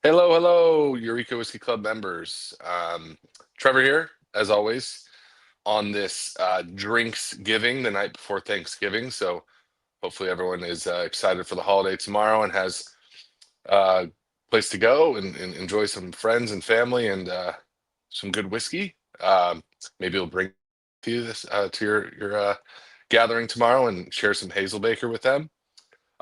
Hello, hello, Eureka Whiskey Club members. Trevor here, as always, on this drinks giving the night before Thanksgiving. So hopefully everyone is excited for the holiday tomorrow and has a place to go and enjoy some friends and family and some good whiskey. Maybe you'll bring to you this to your gathering tomorrow and share some Hazelbaker with them.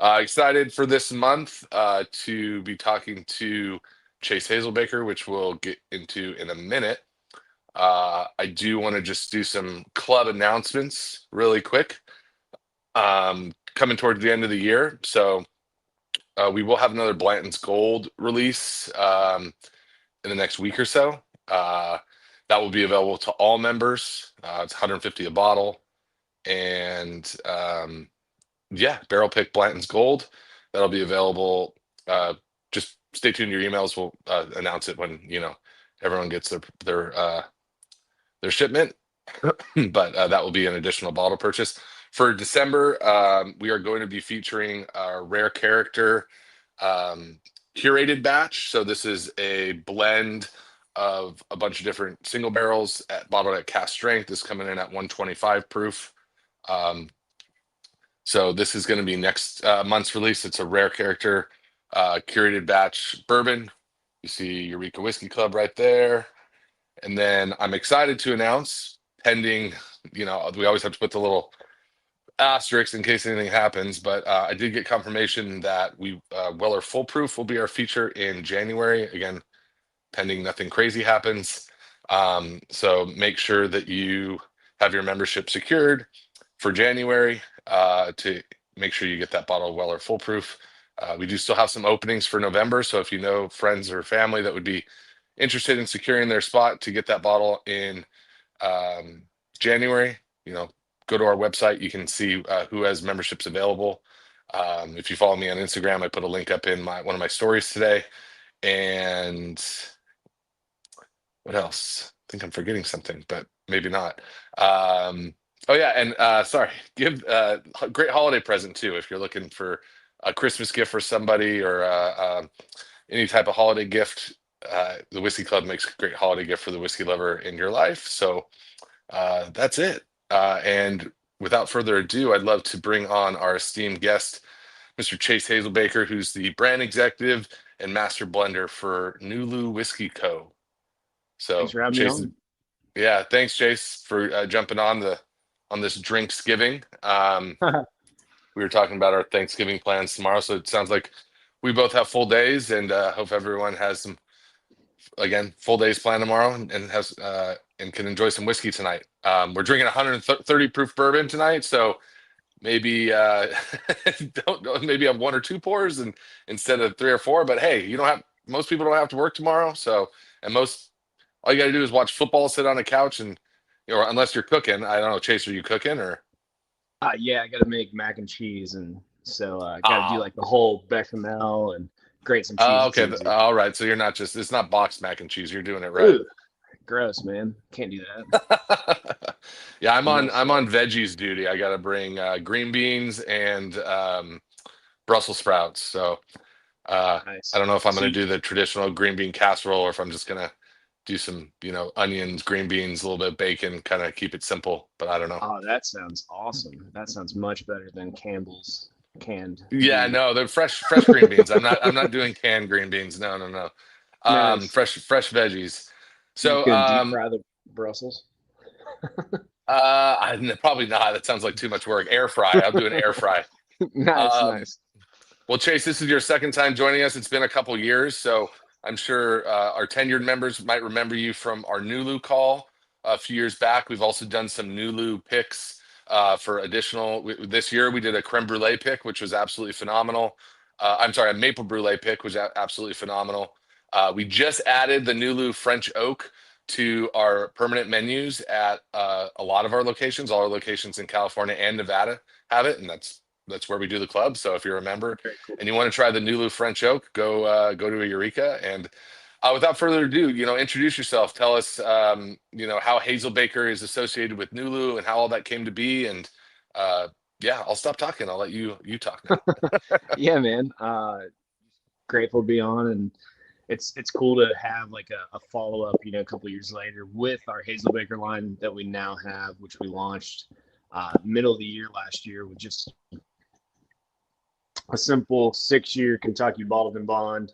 Excited for this month to be talking to Chase Hazelbaker, which we'll get into in a minute. I do want to just do some club announcements really quick. Coming towards the end of the year, so we will have another Blanton's Gold release in the next week or so. That will be available to all members. It's 150 a bottle, and yeah, barrel pick Blanton's Gold. That'll be available. Just stay tuned to your emails. We'll announce it when everyone gets their shipment. But that will be an additional bottle purchase. For December, we are going to be featuring our rare character curated batch. So this is a blend of a bunch of different single barrels bottled at cask strength. This is coming in at 125 proof. So this is going to be next month's release. It's a rare character curated batch bourbon. You see Eureka Whiskey Club right there. And then I'm excited to announce, pending, we always have to put the little asterisk in case anything happens, but I did get confirmation that Weller Full Proof will be our feature in January. Again, pending nothing crazy happens. So make sure that you have your membership secured for January to make sure you get that bottle of Weller Full Proof. We do still have some openings for November, so if you know friends or family that would be interested in securing their spot to get that bottle in January, go to our website. You can see who has memberships available. If you follow me on Instagram, I put a link up in one of my stories today. And what else? I think I'm forgetting something, but maybe not. Oh yeah, and sorry, give a great holiday present too if you're looking for a Christmas gift for somebody or any type of holiday gift. The Whiskey Club makes a great holiday gift for the whiskey lover in your life. So that's it. And without further ado, I'd love to bring on our esteemed guest, Mr. Chase Hazelbaker, who's the brand executive and master blender for Nulu Whiskey Co. Thanks So for having me Chase, on. yeah, thanks Chase for jumping on this drinks giving. We were talking about our Thanksgiving plans tomorrow, so it sounds like we both have full days, and hope everyone has some again full days planned tomorrow and has and can enjoy some whiskey tonight. We're drinking 130 proof bourbon tonight, so maybe don't maybe have one or two pours and instead of three or four. But hey, you don't have most people don't have to work tomorrow, so and most all you got to do is watch football, sit on a couch, and unless you're cooking. I don't know, Chase, are you cooking or? Yeah, I got to make mac and cheese, and so got to do Ah, like the whole bechamel and grate some cheese. oh, It's okay. easy. All right. So you're not just, it's not boxed mac and cheese. You're doing it right. Ooh, gross, man. Can't do that. Yeah, No I'm on sweat. veggies duty. I got to bring green beans and Brussels sprouts. So I Nice. don't know if I'm So, going to do the traditional green bean casserole or if I'm just going to do some, onions, green beans, a little bit of bacon, kind of keep it simple. But I don't know. oh, that sounds awesome. That sounds much better than Campbell's canned Yeah, beans. no, they're fresh green beans. I'm not doing canned green beans. No, no, no. Nice. Fresh veggies. You just So gonna deep fry the Brussels? probably not. That sounds like too much work. Air fry. I'll do an air fry. Nice, Um, nice. well, Chase, this is your second time joining us. It's been a couple years, so I'm sure our tenured members might remember you from our Nulu call a few years back. We've also done some Nulu picks for additional. This year, we did a creme brulee pick, which was absolutely phenomenal. I'm sorry, a maple brulee pick was absolutely phenomenal. We just added the Nulu French Oak to our permanent menus at a lot of our locations. All our locations in California and Nevada have it, and that's where we do the club. So if you're a member Very cool. and you want to try the Nulu French Oak, go to a Eureka. And without further ado, introduce yourself. Tell us, how Hazel Baker is associated with Nulu and how all that came to be. And yeah, I'll stop talking. I'll let you talk now. Yeah, man. Grateful to be on, and it's cool to have like a follow up, a couple years later with our Hazelbaker line that we now have, which we launched middle of the year last year with just a simple 6-year Kentucky bottled and bond.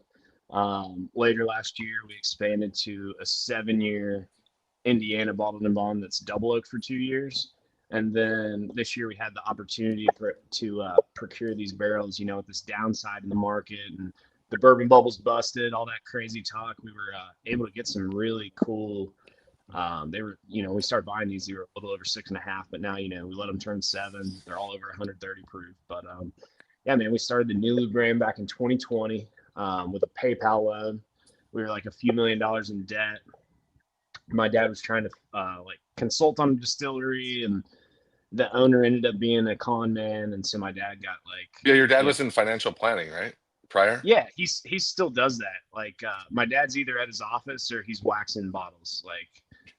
Later last year, we expanded to a 7-year Indiana bottled and bond that's double oak for 2 years. And then this year we had the opportunity to procure these barrels, with this downside in the market and the bourbon bubbles busted, all that crazy talk. We were able to get some really cool. They were, we started buying these. They were a little over 6.5, but now, we let them turn 7. They're all over 130 proof. But yeah, man, we started the Nulu brand back in 2020 with a PayPal loan. We were like a few $1,000,000 in debt. My dad was trying to consult on a distillery, and the owner ended up being a con man, and so my dad got Yeah, your dad was in financial planning, right? Prior? Yeah, he still does that. My dad's either at his office or he's waxing bottles.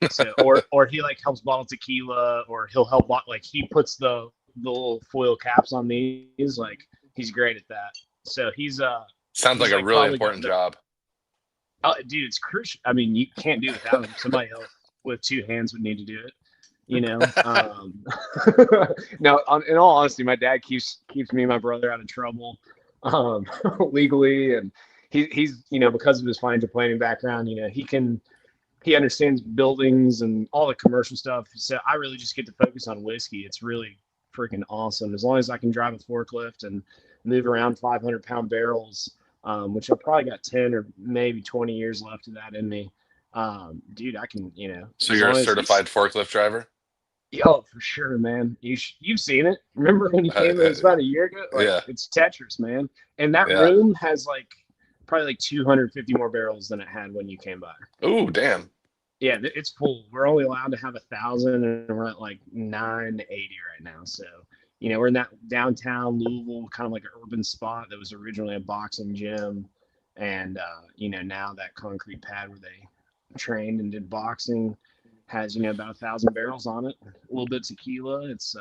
So or he helps bottle tequila, or he'll help he puts the little foil caps on these. He's great at that. So he's sounds like a really important job. Oh, dude, it's crucial. I mean, you can't do it without him. Somebody else with 2 hands would need to do it. No, in all honesty, my dad keeps me and my brother out of trouble legally, and he's because of his financial planning background, he understands buildings and all the commercial stuff. So I really just get to focus on whiskey. It's really freaking awesome. As long as I can drive a forklift and move around 500-pound barrels, which I've probably got 10 or maybe 20 years left of that in me. Dude, I can, So you're a certified forklift driver? Oh, for sure, man. You've seen it. Remember when you came in? It was about a year ago. Yeah. It's Tetris, man. And that room has probably 250 more barrels than it had when you came by. Oh, damn. Yeah, it's full. We're only allowed to have 1,000, and we're at 980 right now. So, we're in that downtown Louisville, kind of like an urban spot that was originally a boxing gym. And, now that concrete pad where they trained and did boxing has, about 1,000 barrels on it, a little bit of tequila. It's,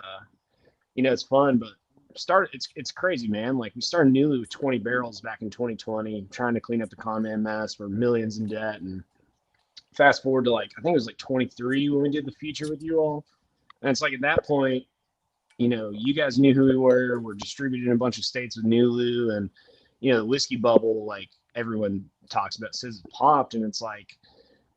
it's fun, but it's crazy, man. We started Nulu with 20 barrels back in 2020, trying to clean up the con man mess. We're millions in debt. And fast forward to I think it was 23 when we did the feature with you all. And it's at that point, you guys knew who we were. We're distributed in a bunch of states with Nulu, and, the whiskey bubble, everyone talks about, says it popped. And it's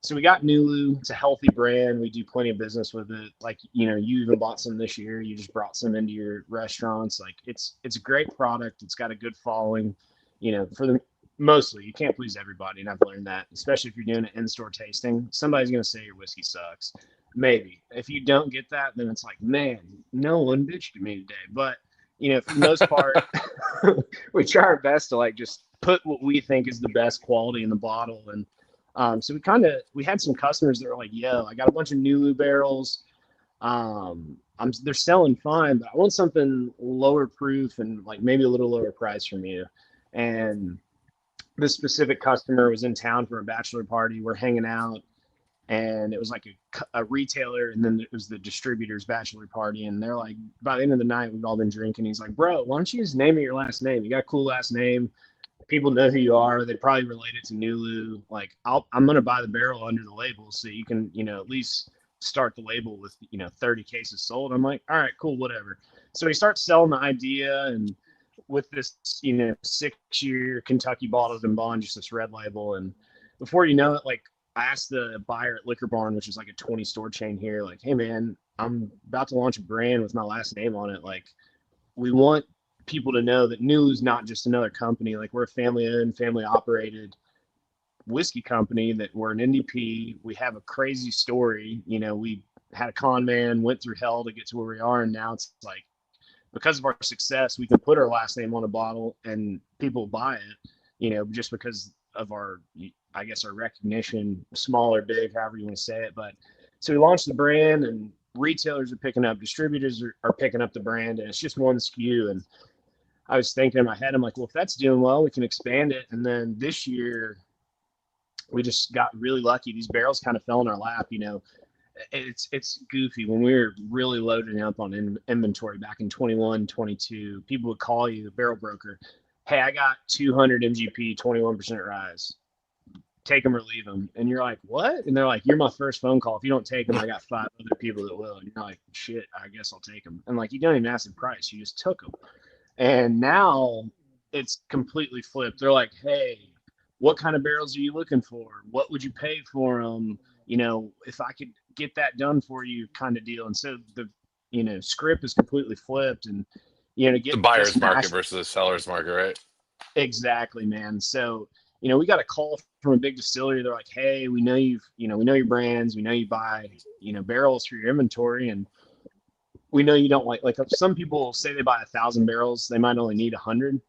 so we got Nulu. It's a healthy brand. We do plenty of business with it. You even bought some this year. You just brought some into your restaurants. It's a great product. It's got a good following, mostly. You can't please everybody, and I've learned that, especially if you're doing an in-store tasting. Somebody's going to say your whiskey sucks. Maybe. If you don't get that, then it's man, no one bitched at me today. But, for the most part, we try our best to just put what we think is the best quality in the bottle. And so we had some customers that were yo, I got a bunch of Nulu barrels. They're selling fine, but I want something lower proof and maybe a little lower price from you. And this specific customer was in town for a bachelor party. We're hanging out, and it was a retailer, and then it was the distributor's bachelor party. And they're by the end of the night, we've all been drinking. He's bro, why don't you just name it your last name? You got a cool last name. People know who you are. They probably relate it to Nulu. I'm going to buy the barrel under the label so you can, at least start the label with, 30 cases sold. I'm all right, cool, whatever. So he starts selling the idea, and with this, 6-year Kentucky bottled and bond, just this red label. And before you know it, I asked the buyer at Liquor Barn, which is a 20 store chain here, hey man, I'm about to launch a brand with my last name on it. We want people to know that Nulu's not just another company. We're a family-owned, family-operated whiskey company, that we're an NDP. We have a crazy story. We had a con man, went through hell to get to where we are, and now it's because of our success, we can put our last name on a bottle and people buy it, just because of our, I guess, our recognition, small or big, however you want to say it. But so we launched the brand, and retailers are picking up, distributors are picking up the brand, and it's just one SKU. And I was thinking in my head, I'm well, if that's doing well, we can expand it. And then this year, we just got really lucky. These barrels kind of fell in our lap. It's goofy. When we were really loading up on inventory back in 21, 22, people would call you, the barrel broker, hey, I got 200 MGP, 21% rise. take them or leave them. And you're like, what? And they're like, you're my first phone call. If you don't take them, I got 5 other people that will. And you're like, shit, I guess I'll take them. And like, you don't even ask the price. You just took them. And now it's completely flipped. They're like, hey, what kind of barrels are you looking for? What would you pay for them? You know, if I could get that done for you, kind of deal. And so the, script is completely flipped. And, to The get this buyer's market mass. versus the seller's market, right? Exactly, man. So, we got a call from a big distillery. They're like, hey, we know we know your brands. We know you buy, barrels for your inventory. And we know you don't like some people say they buy 1,000 barrels. They might only need 100,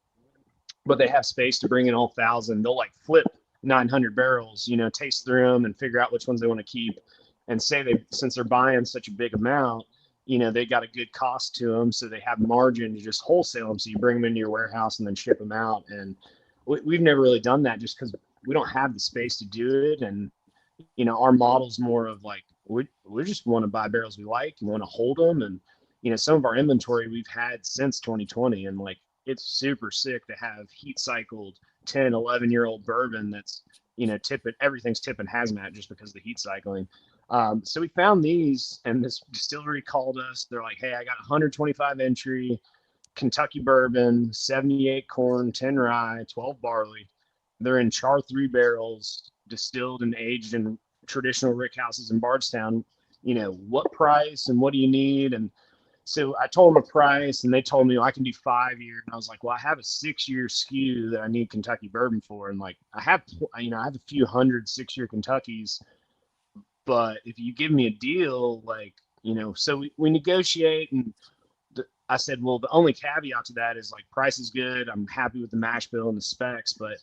but they have space to bring in all 1,000. They'll like flip 900 barrels, taste through them and figure out which ones they want to keep. And since they're buying such a big amount, they got a good cost to them, so they have margin to just wholesale them. So you bring them into your warehouse and then ship them out. And we've never really done that just because we don't have the space to do it. And our model's more of like we just want to buy barrels we like and want to hold them. And some of our inventory we've had since 2020, and like it's super sick to have heat cycled 10, 11-year-old bourbon that's everything's tipping hazmat just because of the heat cycling. So we found these, and this distillery called us. They're like, hey, I got 125 entry Kentucky bourbon, 78 corn, 10 rye, 12 barley. They're in char 3 barrels, distilled and aged in traditional rick houses in Bardstown. What price and what do you need? And so I told them a price, and they told me, I can do 5 year. And I was like, well, I have a 6-year SKU that I need Kentucky bourbon for. And like, I have a few hundred 6-year Kentuckys. But if you give me a deal, like, so we negotiate. And I said, well, the only caveat to that is like price is good. I'm happy with the mash bill and the specs, but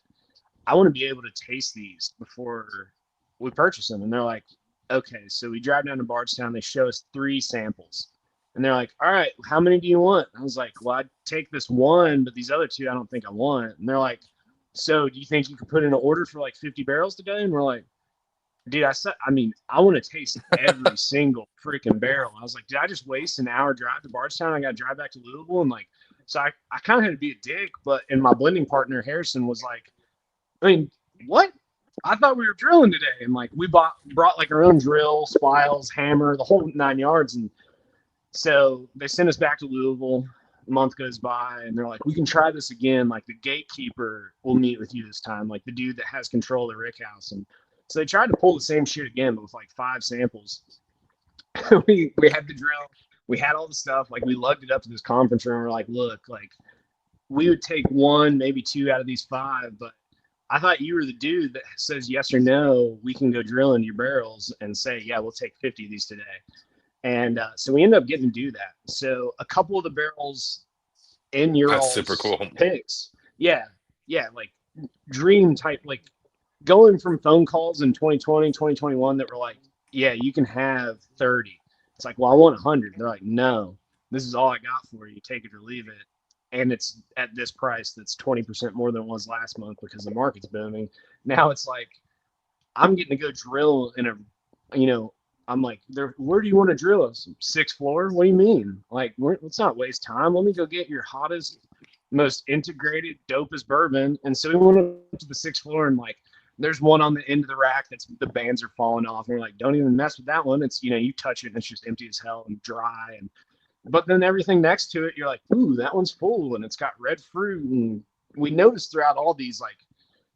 I want to be able to taste these before we purchase them. And they're like, okay. So we drive down to Bardstown. They show us 3 samples. And they're like, all right, how many do you want? I was like, well, I'd take this one, but these other 2, I don't think I want. And they're like, so do you think you could put in an order for like 50 barrels today? And we're like, dude, I want to taste every single freaking barrel. I was like, did I just waste an hour drive to Bardstown? I got to drive back to Louisville. And like, so I kind of had to be a dick, and my blending partner, Harrison, was like, I mean, what? I thought we were drilling today. And like, we brought like our own drill, spiles, hammer, the whole 9 yards. And so they sent us back to Louisville. A month goes by, and they're like, we can try this again. Like, the gatekeeper will meet with you this time, like the dude that has control of the rick house. And so they tried to pull the same shit again, but with like 5 samples. we had the drill. We had all the stuff. Like, we lugged it up to this conference room. We're like, look, like, we would take 1, maybe 2 out of these 5, but I thought you were the dude that says yes or no. We can go drill into your barrels and say, yeah, we'll take 50 of these today. And so we ended up getting to do that. So a couple of the barrels in your That's super cool. picks. Yeah. Yeah. Like dream type, like going from phone calls in 2020, 2021 that were like, yeah, you can have 30. It's like, well, I want 100. They're like, no, this is all I got for you. Take it or leave it. And it's at this price that's 20% more than it was last month because the market's booming. Now it's like, I'm getting to go drill in I'm like, where do you want to drill us? 6th floor? What do you mean? Like, let's not waste time. Let me go get your hottest, most integrated, dopest bourbon. And so we went up to the 6th floor, and like, there's one on the end of the rack that's the bands are falling off. And we're like, don't even mess with that one. It's, you touch it and it's just empty as hell and dry. But then everything next to it, you're like, ooh, that one's full and it's got red fruit. And we noticed throughout all these, like,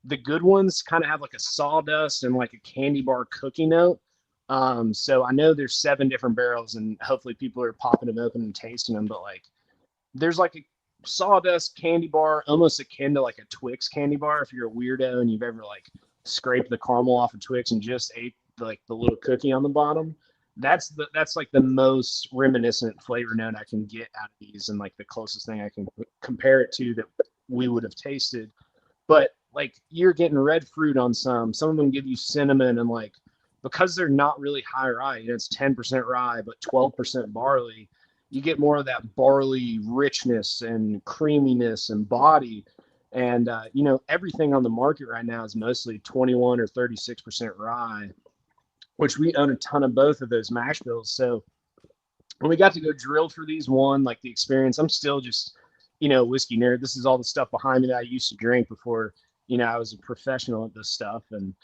the good ones kind of have like a sawdust and like a candy bar cookie note. So I know there's 7 different barrels, and hopefully people are popping them open and tasting them, but like there's like a sawdust candy bar almost akin to like a Twix candy bar. If you're a weirdo and you've ever like scraped the caramel off of Twix and just ate like the little cookie on the bottom, that's like the most reminiscent flavor note I can get out of these, and like the closest thing I can compare it to that we would have tasted. But like, you're getting red fruit on some of them give you cinnamon, and like, because they're not really high rye, it's 10% rye, but 12% barley, you get more of that barley richness and creaminess and body. And, everything on the market right now is mostly 21 or 36% rye, which we own a ton of both of those mash bills. So when we got to go drill for these, like the experience, I'm still just, whiskey nerd. This is all the stuff behind me that I used to drink before, I was a professional at this stuff. And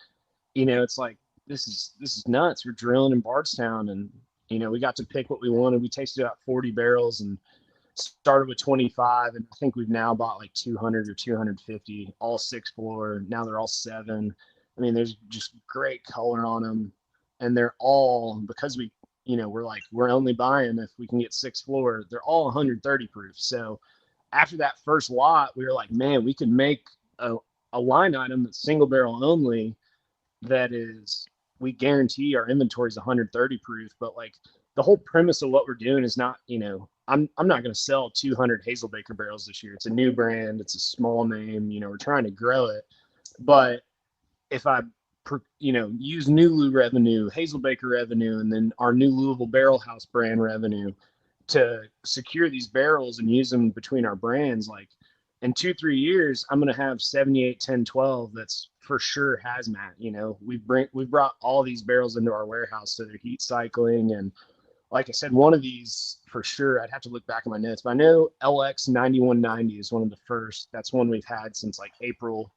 it's like this is nuts. We're drilling in Bardstown, and we got to pick what we wanted. We tasted about 40 barrels and started with 25, and I think we've now bought like 200 or 250, all 6 floor. Now they're all 7. I mean, there's just great color on them, and they're all, because we're only buying if we can get 6 floor. They're all 130 proof. So after that first lot, we were like, man, we could make a line item that's single barrel only, that is, we guarantee our inventory is 130 proof. But like, the whole premise of what we're doing is not, I'm not going to sell 200 Hazelbaker barrels this year. It's a new brand. It's a small name. We're trying to grow it. But if I, use Nulu revenue, Hazelbaker revenue, and then our new Louisville Barrel House brand revenue to secure these barrels and use them between our brands, like in 2-3 years, I'm going to have 78, 10, 12. That's for sure hazmat. We've brought all these barrels into our warehouse, so they're heat cycling. And like I said, one of these for sure, I'd have to look back at my notes, but I know LX 9190 is one of the first. That's one we've had since like April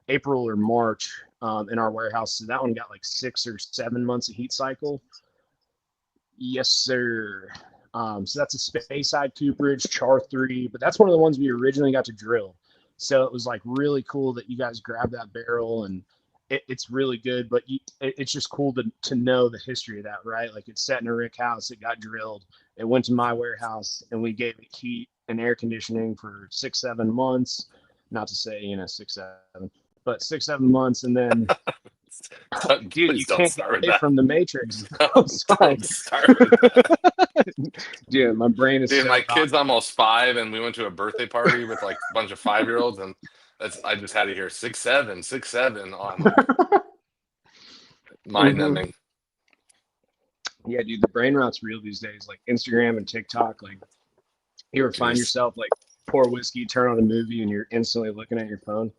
or March in our warehouse. So that one got like 6 or 7 months of heat cycle. Yes, sir. So that's a Speyside cooperage, Char 3, but that's one of the ones we originally got to drill. So it was like really cool that you guys grabbed that barrel, and it's really good. But it's just cool to know the history of that, right? Like, it's set in a rick house, it got drilled, it went to my warehouse, and we gave it heat and air conditioning for 6-7 months. Not to say 6-7, but 6-7 months, and then dude, you can't get away from the Matrix. I'm sorry. Don't start with that. Dude, my brain is. Dude, my kid's almost 5, and we went to a birthday party with like a bunch of 5-year-olds, and I just had to hear 6-7, 6-7 on, like, mind numbing. Yeah, dude, the brain rot's real these days. Like Instagram and TikTok. Like, you ever find yourself like pour whiskey, turn on a movie, and you're instantly looking at your phone?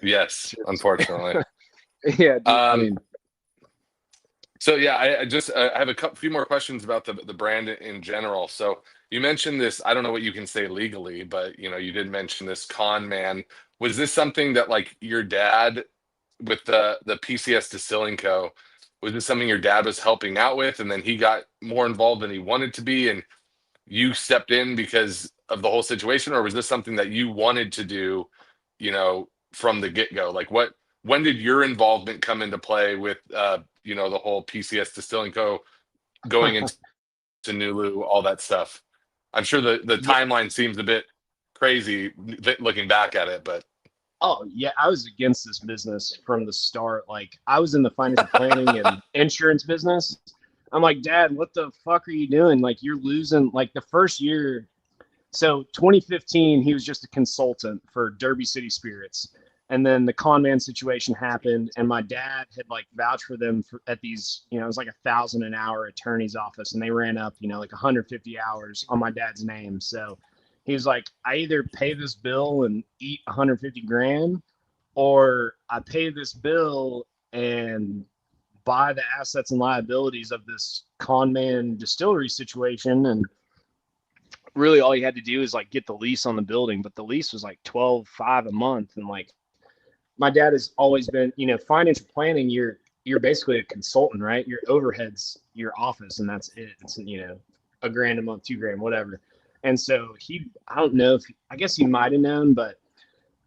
Yes, unfortunately. Yeah, dude, I mean. So yeah, I have a few more questions about the brand in general. So you mentioned this. I don't know what you can say legally, but you did mention this con man. Was this something that, like, your dad with the PCS Distilling Co. Was this something your dad was helping out with, and then he got more involved than he wanted to be, and you stepped in because of the whole situation, or was this something that you wanted to do, from the get-go? Like, when did your involvement come into play with the whole PCS Distilling Co. going into Nulu, all that stuff? I'm sure the timeline seems a bit crazy looking back at it, but oh yeah, I was against this business from the start. Like, I was in the financial planning and insurance business. I'm like, Dad, what the fuck are you doing? Like, you're losing. Like, the first year. So 2015, he was just a consultant for Derby City Spirits. And then the con man situation happened, and my dad had like vouched for them at these, it was like $1,000 an hour attorney's office, and they ran up, like 150 hours on my dad's name. So he was like, I either pay this bill and eat 150 grand, or I pay this bill and buy the assets and liabilities of this con man distillery situation. And really all you had to do is like get the lease on the building, but the lease was like $12,500 a month. And like, my dad has always been, financial planning, you're basically a consultant, right? Your overhead's your office, and that's it. It's $1,000 a month, $2,000, whatever. And so I don't know I guess he might have known, but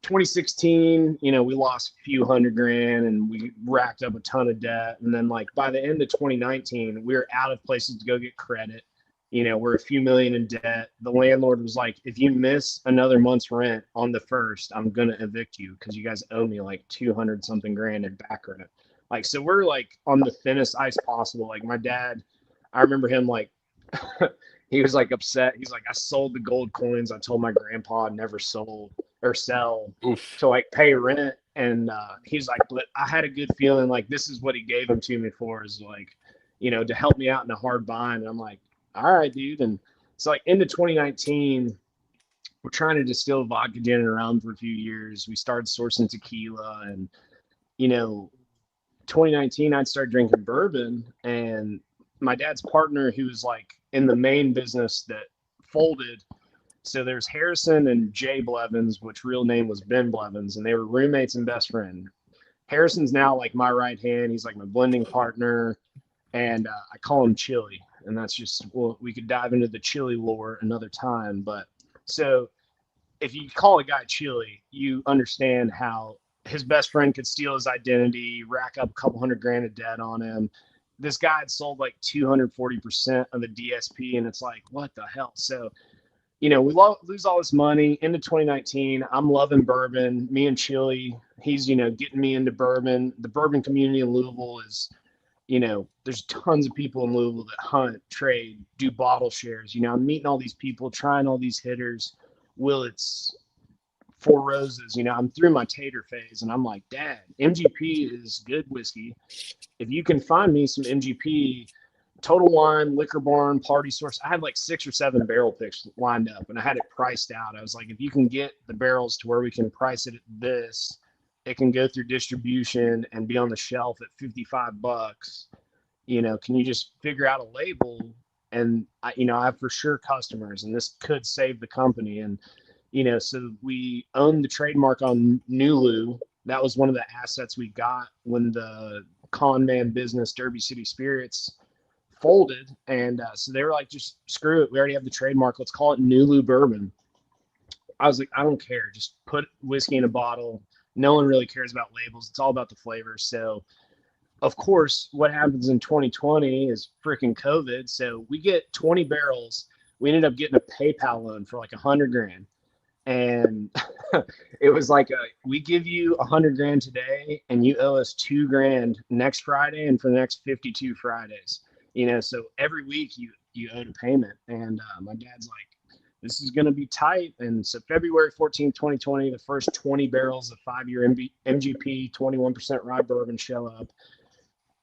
2016, we lost a few $100,000, and we racked up a ton of debt. And then like by the end of 2019, we were out of places to go get credit. We're a few million in debt. The landlord was like, if you miss another month's rent on the 1st, I'm going to evict you because you guys owe me like 200 something grand in back rent. Like, so we're like on the thinnest ice possible. Like, my dad, I remember him like, he was like upset. He's like, I sold the gold coins. I told my grandpa I'd never sold or sell to like pay rent. And he's like, but I had a good feeling like this is what he gave them to me for, is like, to help me out in a hard bind. And I'm like, all right, dude. And so like into 2019, we're trying to distill vodka, gin, and rum for a few years. We started sourcing tequila, and 2019, I'd started drinking bourbon, and my dad's partner, who was like in the main business that folded. So there's Harrison and Jay Blevins, which real name was Ben Blevins, and they were roommates and best friend. Harrison's now like my right hand. He's like my blending partner, and I call him Chili. And that's just, well, we could dive into the Chili lore another time. But so if you call a guy Chili, you understand how his best friend could steal his identity, rack up a couple $100,000 of debt on him. This guy had sold like 240% of the DSP, and it's like, what the hell? So, we lose all this money into 2019. I'm loving bourbon. Me and Chili, he's, getting me into bourbon. The bourbon community in Louisville is, there's tons of people in Louisville that hunt, trade, do bottle shares. I'm meeting all these people, trying all these hitters. It's Four Roses. I'm through my tater phase, and I'm like, Dad, MGP is good whiskey. If you can find me some MGP, Total Wine, Liquor Barn, Party Source, I had like 6 or 7 barrel picks lined up, and I had it priced out. I was like, if you can get the barrels to where we can price it at this, it can go through distribution and be on the shelf at $55. Can you just figure out a label? And I have for sure customers, and this could save the company. And so we own the trademark on Nulu. That was one of the assets we got when the con man business, Derby City Spirits, folded. And so they were like, just screw it. We already have the trademark. Let's call it Nulu Bourbon. I was like, I don't care. Just put whiskey in a bottle. No one really cares about labels. It's all about the flavor. So, of course, what happens in 2020 is freaking COVID. So we get 20 barrels. We ended up getting a PayPal loan for like $100,000. And it was like, we give you $100,000 today, and you owe us $2,000 next Friday and for the next 52 Fridays. So every week you owed a payment. And my dad's like, this is going to be tight. And so February 14th, 2020, the first 20 barrels of 5-year MGP 21% rye bourbon show up.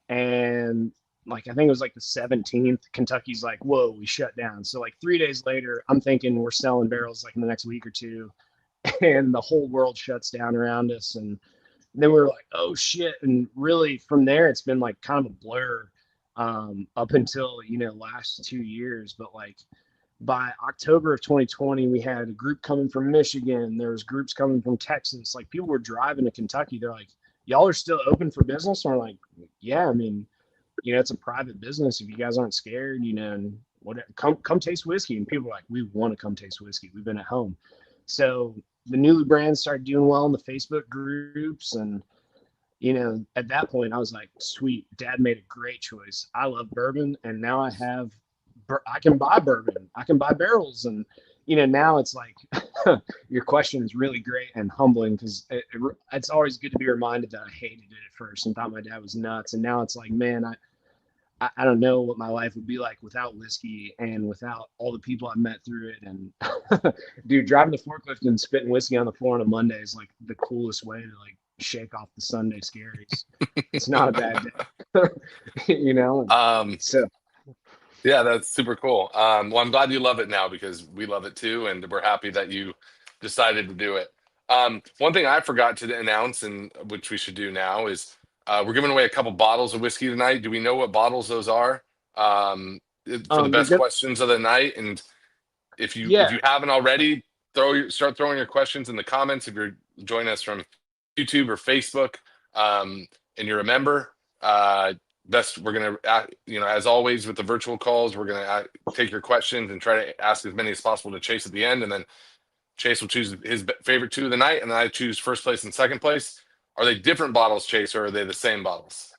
And like, I think it was like the 17th, Kentucky's like, whoa, we shut down. So like 3 days later, I'm thinking we're selling barrels like in the next week or two, and the whole world shuts down around us. And then we were like, oh shit. And really from there, it's been like kind of a blur up until, last 2 years. But like by October of 2020, we had a group coming from Michigan. There was groups coming from Texas. Like people were driving to Kentucky. They're like, y'all are still open for business? And we're like, yeah, I mean, it's a private business. If you guys aren't scared, and whatever, come taste whiskey. And people are like, we want to come taste whiskey. We've been at home. So the Nulu brand started doing well in the Facebook groups. And, at that point I was like, sweet, Dad made a great choice. I love bourbon. And now I can buy bourbon. I can buy barrels. And, now it's like, your question is really great and humbling, because it's always good to be reminded that I hated it at first and thought my dad was nuts. And now it's like, man, I don't know what my life would be like without whiskey and without all the people I met through it. And dude, driving the forklift and spitting whiskey on the floor on a Monday is like the coolest way to like shake off the Sunday scaries. It's not a bad day, So Yeah, that's super cool. Well, I'm glad you love it now, because we love it too, and we're happy that you decided to do it. One thing I forgot to announce, and which we should do now, is we're giving away a couple bottles of whiskey tonight. Do we know what bottles those are? For the best questions of the night, and if you haven't already, start throwing your questions in the comments if you're joining us from YouTube or Facebook, and you're a member. We're gonna, as always with the virtual calls, we're gonna take your questions and try to ask as many as possible to Chase at the end, and then Chase will choose his favorite 2 of the night, and then I choose first place and second place. Are they different bottles, Chase, or are they the same bottles?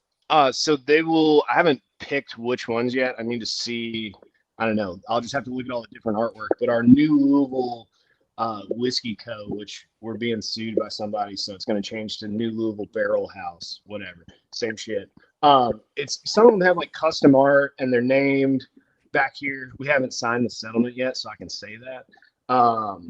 So they will. I haven't picked which ones yet. I need to see. I don't know. I'll just have to look at all the different artwork. But our new Louisville Whiskey Co., which we're being sued by somebody, so it's going to change to New Louisville Barrel House, whatever. Same shit. It's some of them have like custom art and they're named back here. We haven't signed the settlement yet, so I can say that. Well,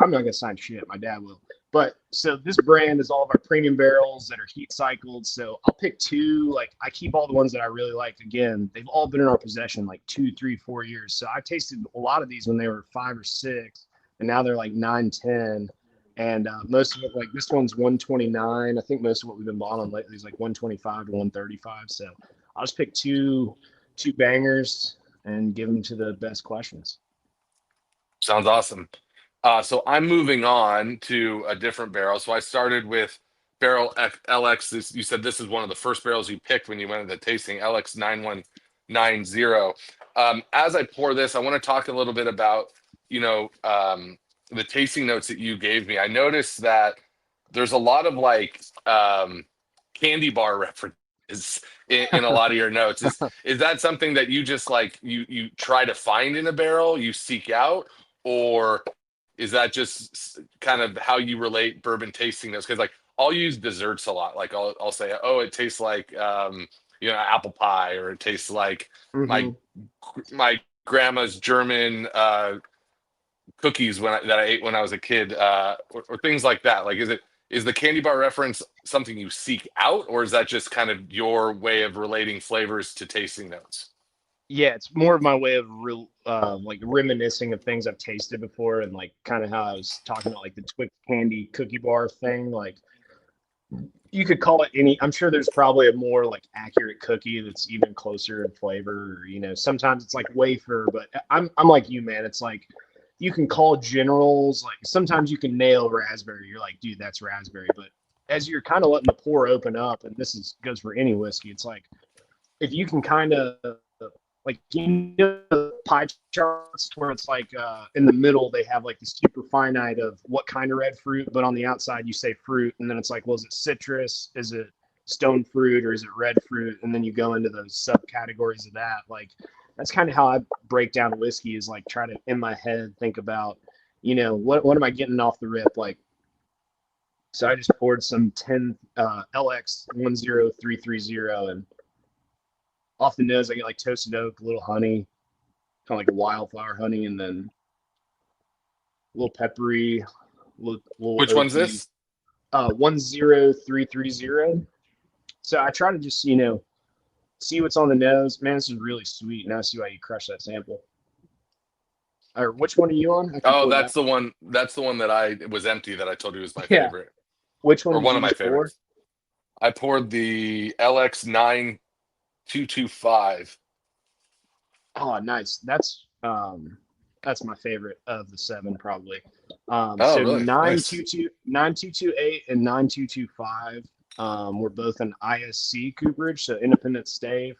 I'm not gonna sign shit. My dad will. But so this brand is all of our premium barrels that are heat cycled. So I'll pick 2. Like I keep all the ones that I really like. Again, they've all been in our possession like 2, 3, 4 years. So I tasted a lot of these when they were 5 or 6, and now they're like 9, 10. And most of it, like this one's 129. I think most of what we've been bought on lately is like 125 to 135. So I'll just pick two bangers and give them to the best questions. Sounds awesome. So I'm moving on to a different barrel. So I started with barrel LX. You said this is one of the first barrels you picked when you went into tasting, LX 9190. As I pour this, I want to talk a little bit about, the tasting notes that you gave me. I noticed that there's a lot of like candy bar references in a lot of your notes. Is that something that you just like you try to find in a barrel, you seek out, or is that just kind of how you relate bourbon tasting notes? Because like I'll use desserts a lot. Like I'll say, oh, it tastes like apple pie, or it tastes like my Hmm. my grandma's German cookies that I ate when I was a kid, or things like that. Like, is the candy bar reference something you seek out, or is that just kind of your way of relating flavors to tasting notes? Yeah, it's more of my way of like reminiscing of things I've tasted before, and like kind of how I was talking about like the Twix candy cookie bar thing. Like you could call it any. I'm sure there's probably a more like accurate cookie that's even closer in flavor. Or, sometimes it's like wafer, but I'm like you, man. It's like you can call generals. Like sometimes you can nail raspberry. You're like, dude, that's raspberry. But as you're kind of letting the pour open up, and this is goes for any whiskey, it's like if you can kind of like pie charts where it's like in the middle they have like the super finite of what kind of red fruit, but on the outside you say fruit, and then it's like, well, is it citrus, is it stone fruit, or is it red fruit, and then you go into those subcategories of that. Like that's kind of how I break down whiskey, is like try to in my head think about what am I getting off the rip. Like so I just poured some 10 LX 10330, and off the nose I get like toasted oak, a little honey, kind of like a wildflower honey, and then a little peppery, little Which one's oaky. this? 10330. So I try to just see what's on the nose. Man, this is really sweet. Now I see why you crush that sample. Or which one are you on? I can Oh, pour that. that's the one. That's the one that it was empty, that I told you was my Yeah. favorite, Which one or did one you of my just pour? favorites. I poured the LX 9225. Oh, nice. That's my favorite of the seven, probably. Oh, So really? Nice. 9228 and 9225 were both an ISC cooperage, so independent stave.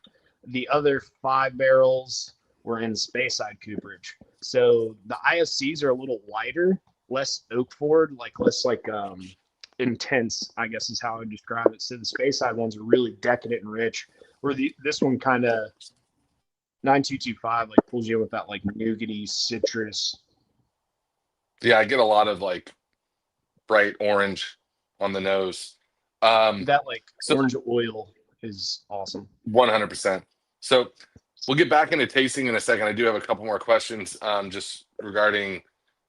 The other five barrels were in Speyside cooperage. So the ISCs are a little lighter, less oak forward, like less like intense, I guess is how I would describe it. So the Speyside ones are really decadent and rich, where this one kind of 9225 like pulls you in with that like nougaty citrus. Yeah, I get a lot of like bright orange on the nose. That like So orange oil is awesome. 100%. So we'll get back into tasting in a second. I do have a couple more questions, just regarding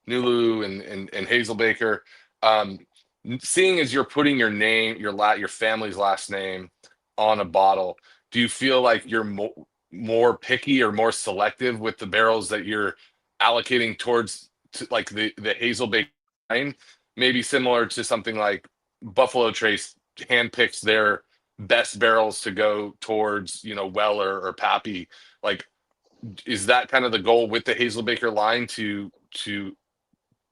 Nulu and Hazelbaker. Um, Seeing as you're putting your name, your family's last name on a bottle, do you feel like you're more picky or more selective with the barrels that you're allocating towards, like the Hazelbaker line? Maybe similar to something like Buffalo Trace handpicks their best barrels to go towards, Weller or Pappy. Like, is that kind of the goal with the Hazelbaker line, to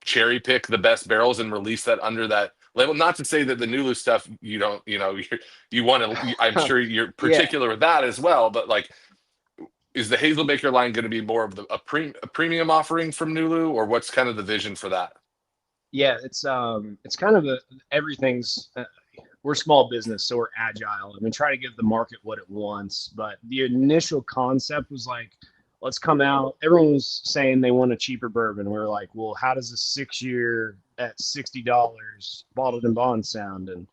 cherry pick the best barrels and release that under that label? Not to say that the Nulu stuff you don't, you want to. I'm sure you're Yeah, particular with that as well, but like, is the Hazelbaker line going to be more of a premium offering from Nulu, or what's kind of the vision for that? yeah, it's kind of everything's we're small business, so we're agile. I mean, try to give the market what it wants. But the initial concept was like, let's come out. Everyone was saying they want a cheaper bourbon. We were like, well, how does a 6 year at $60 bottled and bond sound? And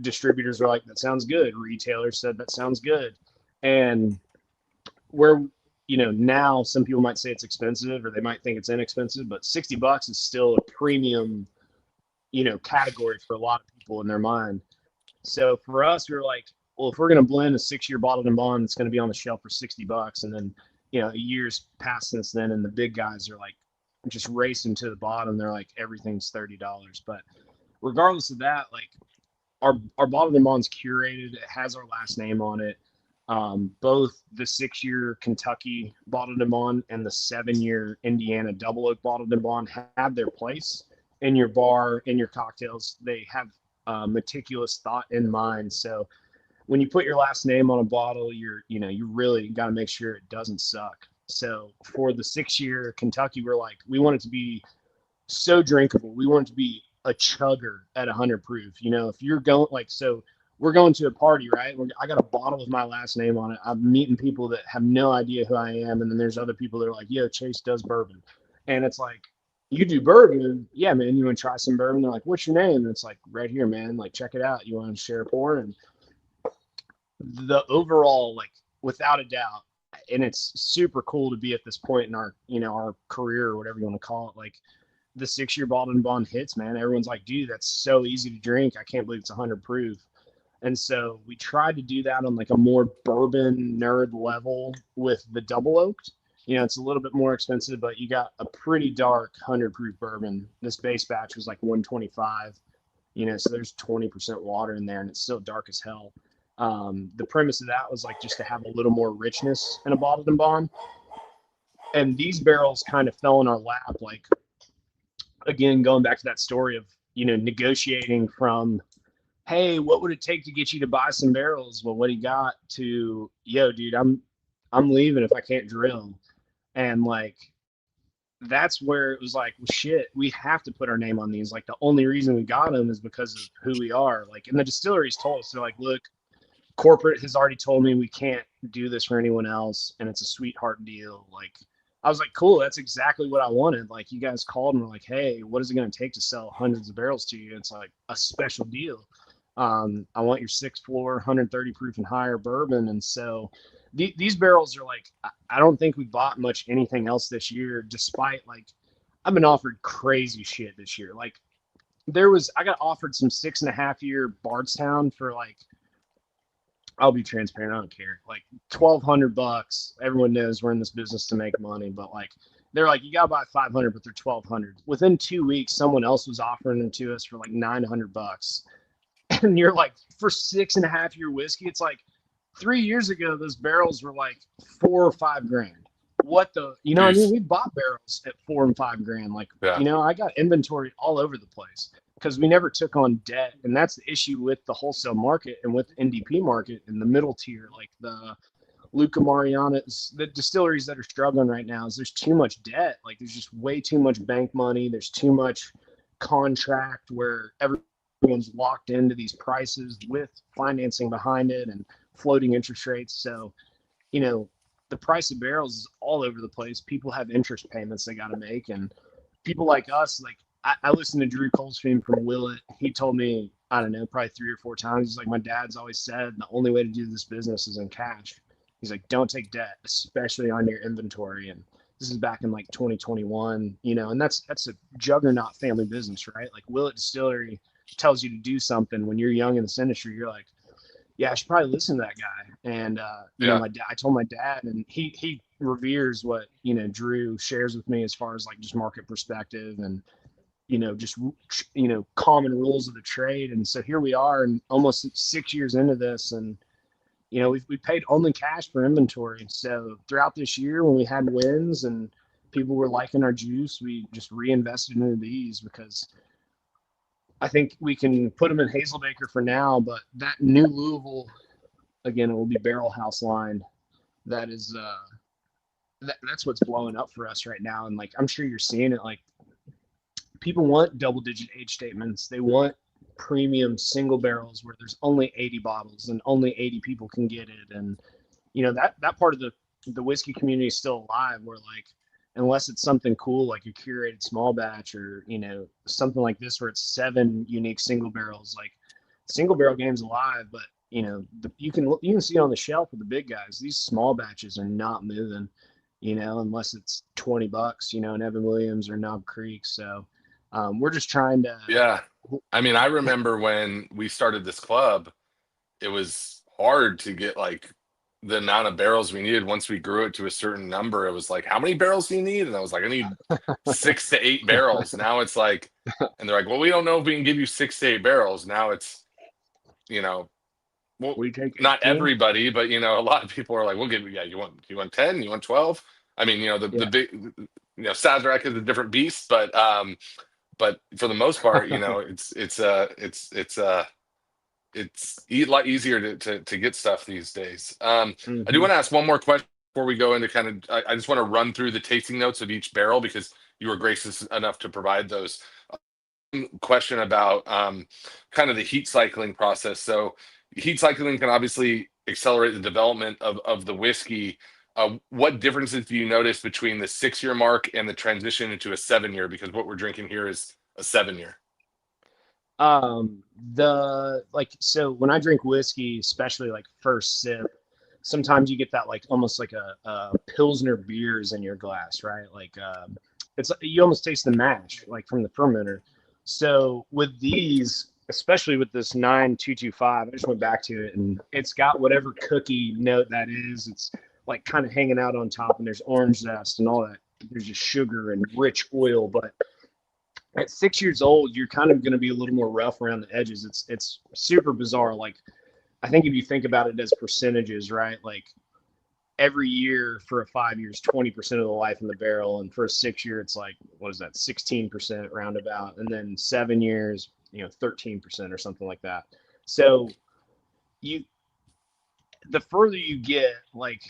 distributors were like, that sounds good. Retailers said that sounds good. And where now some people might say it's expensive, or they might think it's inexpensive, but $60 is still a premium category for a lot of people in their mind. So for us, we were like, well, if we're going to blend a 6 year bottled and bond, it's going to be on the shelf for $60. And then, a year's passed since then, and the big guys are like just racing to the bottom. They're like, everything's $30. But regardless of that, like our bottled and bond's curated. It has our last name on it. Both the 6 year Kentucky bottled and bond and the 7 year Indiana double oak bottled and bond have their place in your bar, in your cocktails. They have meticulous thought in mind. So when you put your last name on a bottle, you really got to make sure it doesn't suck. So for the 6 year Kentucky, we want it to be so drinkable. We want it to be a chugger at 100 proof. If you're going so we're going to a party, right? I got a bottle with my last name on it. I'm meeting people that have no idea who I am. And then there's other people that are like, yo, Chase does bourbon. And it's like, you do bourbon? Yeah, man. You want to try some bourbon? They're like, what's your name? And it's like, right here, man. Like, check it out. You want to share a pour? And the overall, like, without a doubt, and it's super cool to be at this point in our career or whatever you want to call it. Like, the 6 year bottled and bond hits, man. Everyone's like, dude, that's so easy to drink. I can't believe it's 100 proof. And so we tried to do that on like a more bourbon nerd level with the double oaked. It's a little bit more expensive, but you got a pretty dark 100 proof bourbon. This base batch was like 125, so there's 20% water in there and it's still dark as hell. The premise of that was like just to have a little more richness in a bottled and bond. And these barrels kind of fell in our lap, like, again, going back to that story of, negotiating from, hey, what would it take to get you to buy some barrels? Well, what he got to, yo, dude, I'm leaving if I can't drill. And like, that's where it was like, well, shit, we have to put our name on these. Like, the only reason we got them is because of who we are. Like, and the distilleries told us, they're like, look, corporate has already told me we can't do this for anyone else. And it's a sweetheart deal. Like, I was like, cool, that's exactly what I wanted. Like, you guys called and were like, hey, what is it going to take to sell hundreds of barrels to you? It's like a special deal. I want your 6th floor, 130 proof and higher bourbon. And so these barrels are like, I don't think we bought much anything else this year, despite like, I've been offered crazy shit this year. Like, I got offered some 6.5 year Bardstown for like, I'll be transparent. I don't care. Like $1,200. Everyone knows we're in this business to make money, but like, they're like, you got to buy 500, but they're 1,200. Within 2 weeks, someone else was offering them to us for like $900. And you're like, for 6.5 year whiskey, it's like 3 years ago, those barrels were like $4 or $5 grand. What the, what I mean? We bought barrels at $4 and $5 grand. Like, Yeah. I got inventory all over the place because we never took on debt. And that's the issue with the wholesale market and with NDP market in the middle tier, like the Luca Marianas, the distilleries that are struggling right now is there's too much debt. Like, there's just way too much bank money. There's too much contract where everyone's locked into these prices with financing behind it and floating interest rates. So, the price of barrels is all over the place. People have interest payments they got to make. And people like us, like, I listened to Drew Colesfield from Willet. He told me, I don't know, probably 3 or 4 times. He's like, my dad's always said the only way to do this business is in cash. He's like, don't take debt, especially on your inventory. And this is back in like 2021, and that's a juggernaut family business, right? Like, Willet Distillery tells you to do something when you're young in this industry. You're like, yeah, I should probably listen to that guy. And, I told my dad, and he reveres what, Drew shares with me as far as like just market perspective and, just, common rules of the trade. And so here we are and almost 6 years into this. And, we paid only cash for inventory. So throughout this year, when we had wins and people were liking our juice, we just reinvested into these because I think we can put them in Hazelbaker for now, but that new Louisville, again, it will be barrel house line. That is, that's what's blowing up for us right now. And like, I'm sure you're seeing it. Like, people want double digit age statements. They want premium single barrels where there's only 80 bottles and only 80 people can get it. And, that part of the whiskey community is still alive where like, unless it's something cool like a curated small batch or something like this where it's 7 unique single barrels, like single barrel game's alive, but you can see it on the shelf with the big guys. These small batches are not moving, unless it's $20, in Evan Williams or Knob Creek. So we're just trying to. Yeah. I mean, I remember when we started this club, it was hard to get like the amount of barrels we needed. Once we grew it to a certain number, it was like, how many barrels do you need? And I was like, I need 6 to 8 barrels. Now it's like, and they're like, well, we don't know if we can give you 6 to 8 barrels. Now it's, well, we take not 18. everybody, but a lot of people are like, we'll give you, yeah, you want 10, you want 12. I mean, the big, Sazerac is a different beast, but But for the most part, it's a lot easier to get stuff these days. I do Hmm. want to ask one more question before we go into kind of. I just want to run through the tasting notes of each barrel because you were gracious enough to provide those. Question about kind of the heat cycling process. So heat cycling can obviously accelerate the development of the whiskey. What differences do you notice between the 6 year mark and the transition into a 7 year? Because what we're drinking here is a 7 year. The like so when I drink whiskey, especially like first sip, sometimes you get that like almost like a pilsner beers in your glass, right? Like it's you almost taste the mash like from the fermenter. So with these, especially with this 9225, I just went back to it and it's got whatever cookie note that is. It's like kind of hanging out on top, and there's orange zest and all that. There's just sugar and rich oil, but at 6 years old, you're kind of going to be a little more rough around the edges. It's super bizarre. Like I think if you think about it as percentages, right? Like every year for a 5 years, 20% of the life in the barrel, and for a 6 year, it's like what is that, 16% roundabout, and then 7 years, 13% or something like that. So you, the further you get, like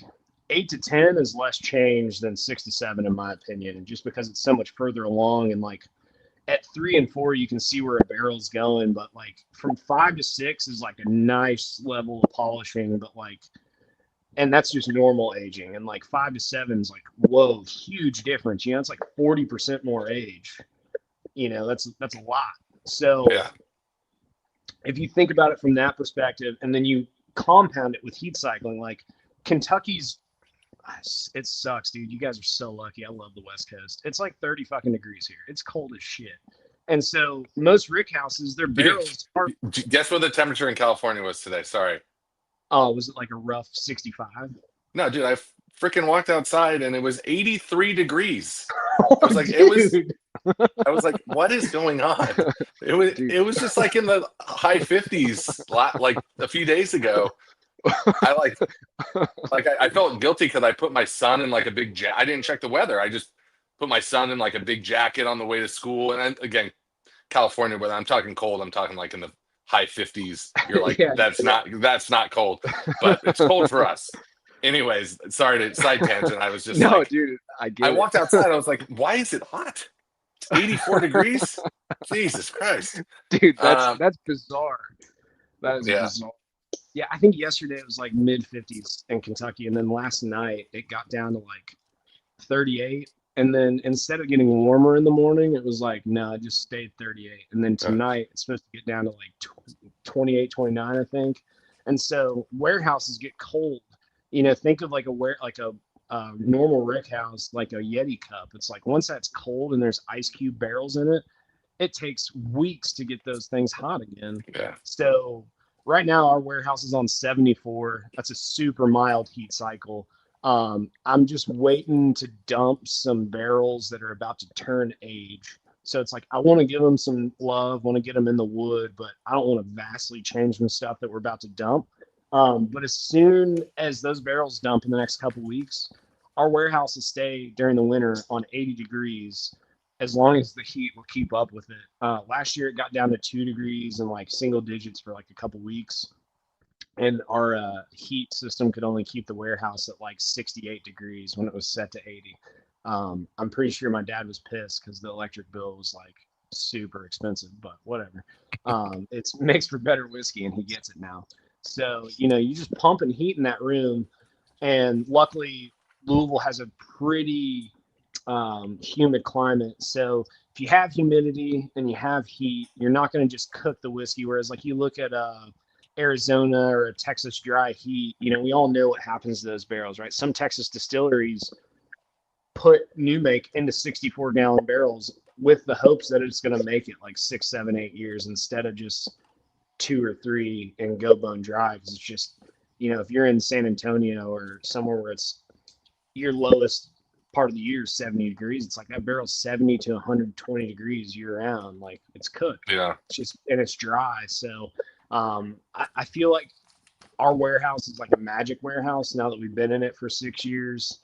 8 to 10 is less change than 6 to 7, in my opinion, and just because it's so much further along, and like at 3 and 4 you can see where a barrel's going, but like from 5 to 6 is like a nice level of polishing, but like, and that's just normal aging, and like 5 to 7 is like, whoa, huge difference. It's like 40% more age. That's a lot. So Yeah. if you think about it from that perspective, and then you compound it with heat cycling, like Kentucky's, it sucks, dude. You guys are so lucky. I love the West Coast. It's like 30 fucking degrees here. It's cold as shit. And so most rick houses, their barrels are, Guess what the temperature in California was today? Sorry. oh, was it like a rough 65? No, dude, I freaking walked outside and it was 83 degrees. I Oh, was like, dude. I was like, what is going on? Dude. It was just like in the high 50s like a few days ago. I I felt guilty because I put my son in like a big I didn't check the weather. I just put my son in like a big jacket on the way to school. And again, California weather, I'm talking cold. I'm talking like in the high 50s. You're like, Yeah. that's not cold, but it's cold for us. Anyways, sorry to side tangent. I was just No, like, dude, I I get it. walked outside. I was like, why is it hot? It's 84 degrees. Jesus Christ. Dude, Um, that's bizarre. That is yeah. bizarre. Yeah, I think yesterday it was like mid 50s in Kentucky, and then last night it got down to like 38. And then instead of getting warmer in the morning, it was like, no, it just stayed 38. And then tonight it's supposed to get down to like 28, 29, I think. And so warehouses get cold. Think of like a normal rick house, like a Yeti cup. It's like once that's cold and there's ice cube barrels in it, it takes weeks to get those things hot again. Yeah. So right now our warehouse is on 74. That's a super mild heat cycle. I'm just waiting to dump some barrels that are about to turn age. So it's like I want to give them some love, want to get them in the wood, but I don't want to vastly change some stuff that we're about to dump. But as soon as those barrels dump in the next couple weeks, our warehouse will stay during the winter on 80 degrees as long as the heat will keep up with it. Last year it got down to 2 degrees and like single digits for like a couple weeks, and our heat system could only keep the warehouse at like 68 degrees when it was set to 80. I'm pretty sure my dad was pissed because the electric bill was like super expensive, but whatever. It makes for better whiskey, and he gets it now. So you just pump and heat in that room, and luckily Louisville has a pretty humid climate. So if you have humidity and you have heat, you're not going to just cook the whiskey. Whereas like you look at Arizona or a Texas dry heat, we all know what happens to those barrels, right? Some Texas distilleries put new make into 64-gallon barrels with the hopes that it's going to make it like 6, 7, 8 years instead of just 2 or 3 and go bone dry. Because it's just, if you're in San Antonio or somewhere where it's your lowest part of the year is 70 degrees, it's like that barrel's 70 to 120 degrees year round. Like it's cooked. Yeah. It's just, and it's dry. So I feel like our warehouse is like a magic warehouse now that we've been in it for 6 years.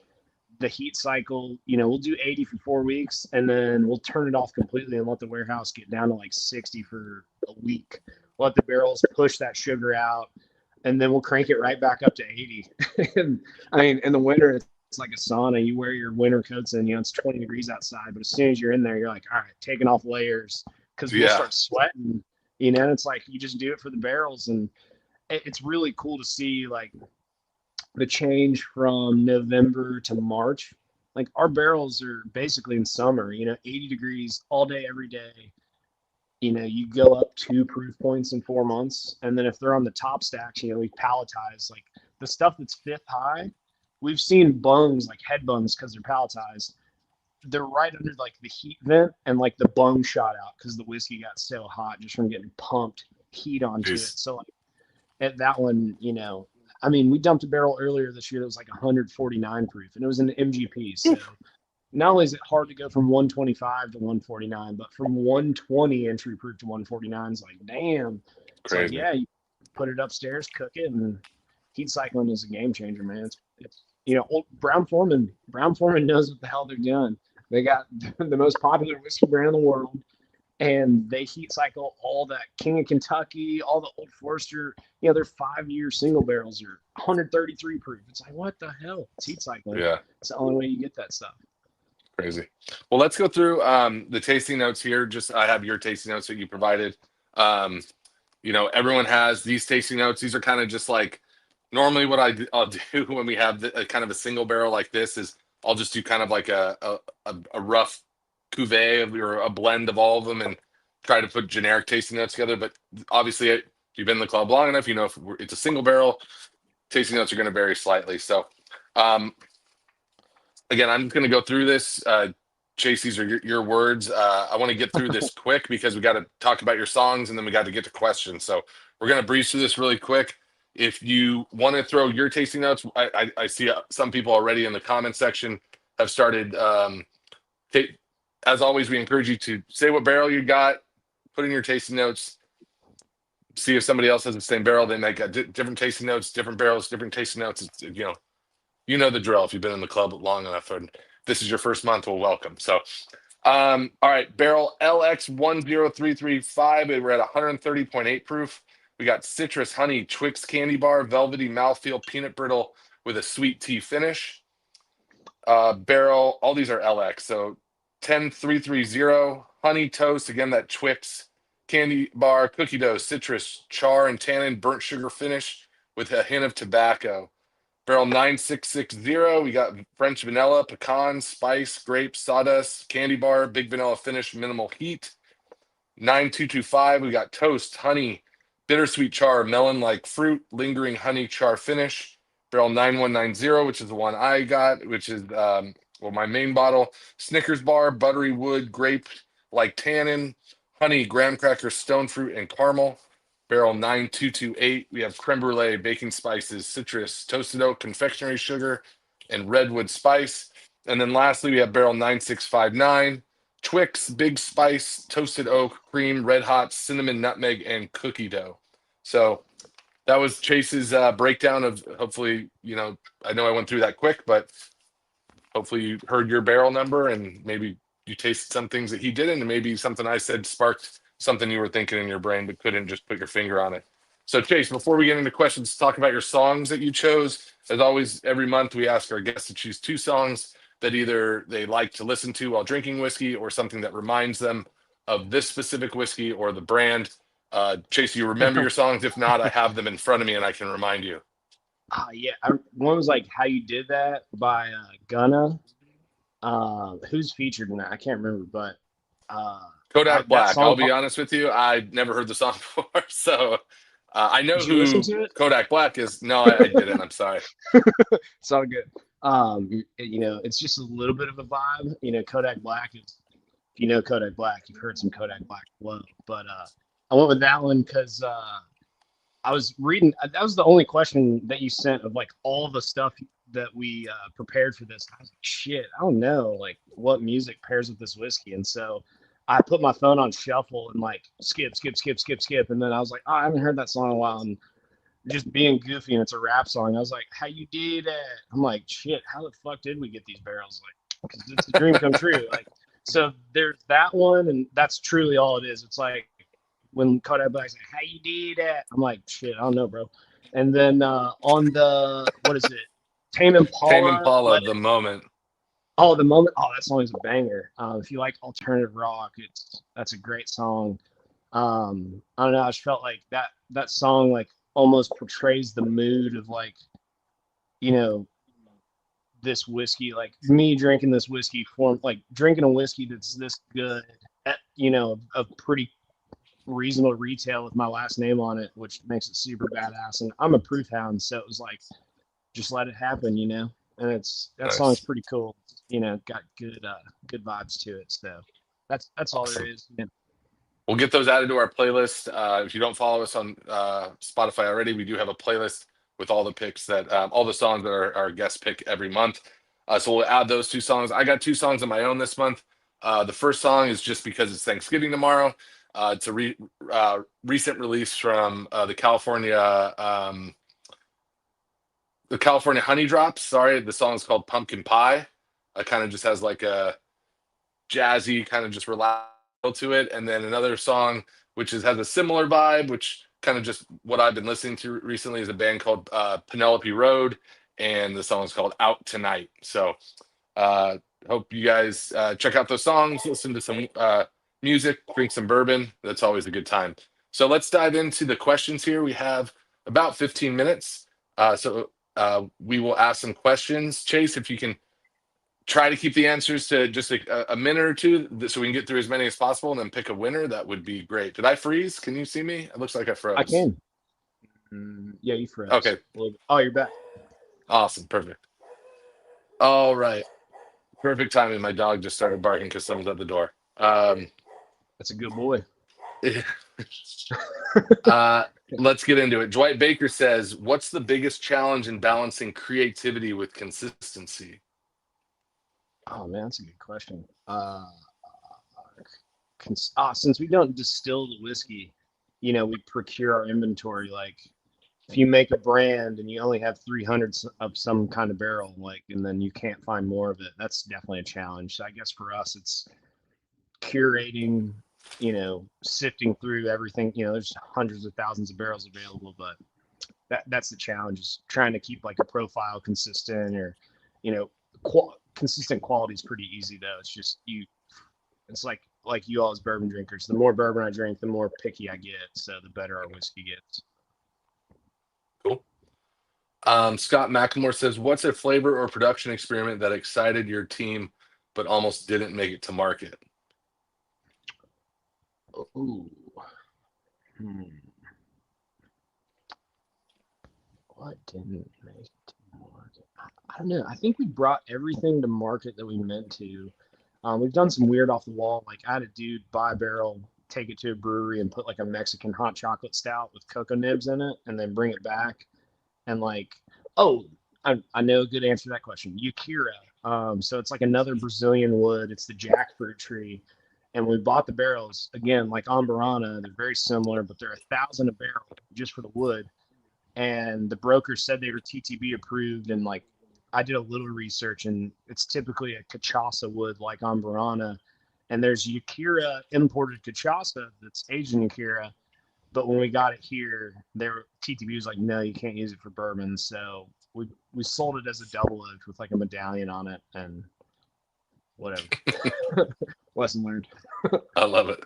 the heat cycle, we'll do 80 for 4 weeks and then we'll turn it off completely and let the warehouse get down to like 60 for a week. Let the barrels push that sugar out and then we'll crank it right back up to 80. And I mean, in the winter, it's like a sauna. You wear your winter coats and, it's 20 degrees outside, but as soon as you're in there, you're like, all right, taking off layers because we'll start sweating, it's like you just do it for the barrels. And it's really cool to see like the change from November to March. Like our barrels are basically in summer, 80 degrees all day, every day. You go up 2 proof points in 4 months. And then if they're on the top stacks, we palletize like the stuff that's 5th high. We've seen bungs, like head bungs, because they're palletized. They're right under like the heat vent and like the bung shot out because the whiskey got so hot just from getting pumped heat onto it. So like at that one, I mean, we dumped a barrel earlier this year that was like 149 proof, and it was an MGP. So not only is it hard to go from 125 to 149, but from 120 entry proof to 149 is like, damn. It's like, yeah, you put it upstairs, cook it, and heat cycling is a game changer, man. It's old Brown Foreman knows what the hell they're doing. They got the most popular whiskey brand in the world, and they heat cycle all that King of Kentucky, all the Old Forester. Their 5-year single barrels are 133 proof. It's like, what the hell? It's heat cycling. Yeah. It's the only way you get that stuff. Crazy. Well, let's go through the tasting notes here. I have your tasting notes that you provided. Everyone has these tasting notes. These are kind of just like normally what I'll do when we have kind of a single barrel like this is I'll just do kind of like a rough cuvee or a blend of all of them and try to put generic tasting notes together. But obviously, if you've been in the club long enough, if it's a single barrel, tasting notes are going to vary slightly. So, again, I'm going to go through this. Chase, these are your words. I want to get through this quick because we got to talk about your songs and then we got to get to questions. So we're going to breeze through this really quick. If you want to throw your tasting notes, I see some people already in the comment section have started. As always, we encourage you to say what barrel you got, put in your tasting notes, see if somebody else has the same barrel. They make different tasting notes, different barrels, different tasting notes. It's, you know the drill if you've been in the club long enough. And this is your first month, well, welcome. So, all right, barrel LX10335. We're at 130.8 proof. We got citrus, honey, Twix candy bar, velvety mouthfeel, peanut brittle with a sweet tea finish. Barrel, all these are LX. So 10330, honey toast, again, that Twix candy bar, cookie dough, citrus, char and tannin, burnt sugar finish with a hint of tobacco. Barrel 9660, we got French vanilla, pecan, spice, grape, sawdust, candy bar, big vanilla finish, minimal heat. 9225, we got toast, honey, bittersweet char, melon-like fruit, lingering honey char finish. Barrel 9190, which is the one I got, which is my main bottle. Snickers bar, buttery wood, grape like tannin, honey, graham cracker, stone fruit, and caramel. Barrel 9228, we have creme brulee, baking spices, citrus, toasted oak, confectionery sugar, and redwood spice. And then lastly, we have barrel 9659, Twix, big spice, toasted oak, cream, red hot, cinnamon, nutmeg, and cookie dough. So that was Chase's breakdown of, hopefully, I know I went through that quick, but hopefully you heard your barrel number and maybe you tasted some things that he didn't, and maybe something I said sparked something you were thinking in your brain but couldn't just put your finger on it. So Chase, before we get into questions, talk about your songs that you chose. As always, every month we ask our guests to choose 2 songs that either they like to listen to while drinking whiskey or something that reminds them of this specific whiskey or the brand. Chase, you remember your songs? If not, I have them in front of me and I can remind you. Yeah, one was like "How You Did That" by Gunna. Who's featured in that? I can't remember, but Kodak Black. I'll be honest with you, I never heard the song before, so I know who listen to it? Kodak Black is. No, I didn't. I'm sorry. It's all good. It's just a little bit of a vibe. Kodak Black is. If you know Kodak Black, you've heard some Kodak Black flow. But I went with that one because I was reading. That was the only question that you sent of like all the stuff that we prepared for this. I was like, shit, I don't know like what music pairs with this whiskey, and so I put my phone on shuffle and like skip, and then I was like, oh, I haven't heard that song in a while, and just being goofy, and it's a rap song. I was like, "How you did that?" I'm like, "Shit, how the fuck did we get these barrels?" Like, because it's a dream come true. Like, so there's that one, and that's truly all it is. It's like when Kodak Black's like, "How you did that?" I'm like, "Shit, I don't know, bro." And then on the what is it? Tame Tame Impala, Impala, Let the It. moment. Oh, the moment. Oh, that song is a banger. If you like alternative rock, that's a great song. I don't know. I just felt like that song like almost portrays the mood of like you know this whiskey, like me drinking this whiskey form, like drinking a whiskey that's this good at a pretty reasonable retail with my last name on it, which makes it super badass. And I'm a proof hound, so it was like just let it happen. And it's that song's Nice. pretty cool. Got good vibes to it. So that's all there Awesome. is. We'll get those added to our playlist. If you don't follow us on Spotify already, we do have a playlist with all the picks that all the songs that are our guest pick every month. So we'll add those two songs. I got two songs of my own this month. The first song is just because it's Thanksgiving tomorrow. It's a recent release from the California Honey Drops. Sorry, the song is called Pumpkin Pie. It kind of just has like a jazzy, kind of just relaxed feel to it. And then another song which has a similar vibe, which kind of just what I've been listening to recently is a band called Penelope Road, and the song is called Out Tonight. So uh, hope you guys check out those songs, listen to some music, drink some bourbon. That's always a good time. So let's dive into the questions here. We have about 15 minutes. So we will ask some questions. Chase, if you can try to keep the answers to just a minute or two so we can get through as many as possible and then pick a winner, that would be great. Did I freeze? Can you see me? It looks like I I froze. can. Yeah, you froze Okay, a little bit. Oh, you're back. awesome. Perfect. All right. Perfect timing. My dog just started barking because someone's at the door. That's a good boy. uh, let's get into it. Dwight Baker says, "What's the biggest challenge in balancing creativity with consistency?" Oh man, that's a good question. Since we don't distill the whiskey, we procure our inventory. Like, if you make a brand and you only have 300 of some kind of barrel, like, and then you can't find more of it, that's definitely a challenge. So I guess for us, it's curating, sifting through everything. There's hundreds of thousands of barrels available, but that's the challenge is trying to keep like a profile consistent or, you know, consistent quality is pretty easy though. It's just it's like you all as bourbon drinkers. The more bourbon I drink, the more picky I get. So the better our whiskey gets. Cool. Scott McLemore says, "What's a flavor or production experiment that excited your team but almost didn't make it to market?" Ooh. Hmm. What didn't make it to market? I don't know. I think we brought everything to market that we meant to. We've done some weird off the wall. Like I had a dude buy a barrel, take it to a brewery, and put like a Mexican hot chocolate stout with cocoa nibs in it, and then bring it back. And like, oh, I know a good answer to that question. Yakira. So it's like another Brazilian wood. It's the jackfruit tree. And we bought the barrels again, like Ambarana. They're very similar, but they're 1,000 a barrel just for the wood. And the broker said they were TTB approved. And like, I did a little research, and it's typically a cachaça wood like Ambarana. And there's Yakira imported cachaça that's Asian Yakira, but when we got it here, their TTB was like, no, you can't use it for bourbon. So we sold it as a double oaked with like a medallion on it, and whatever. Lesson learned. I love it.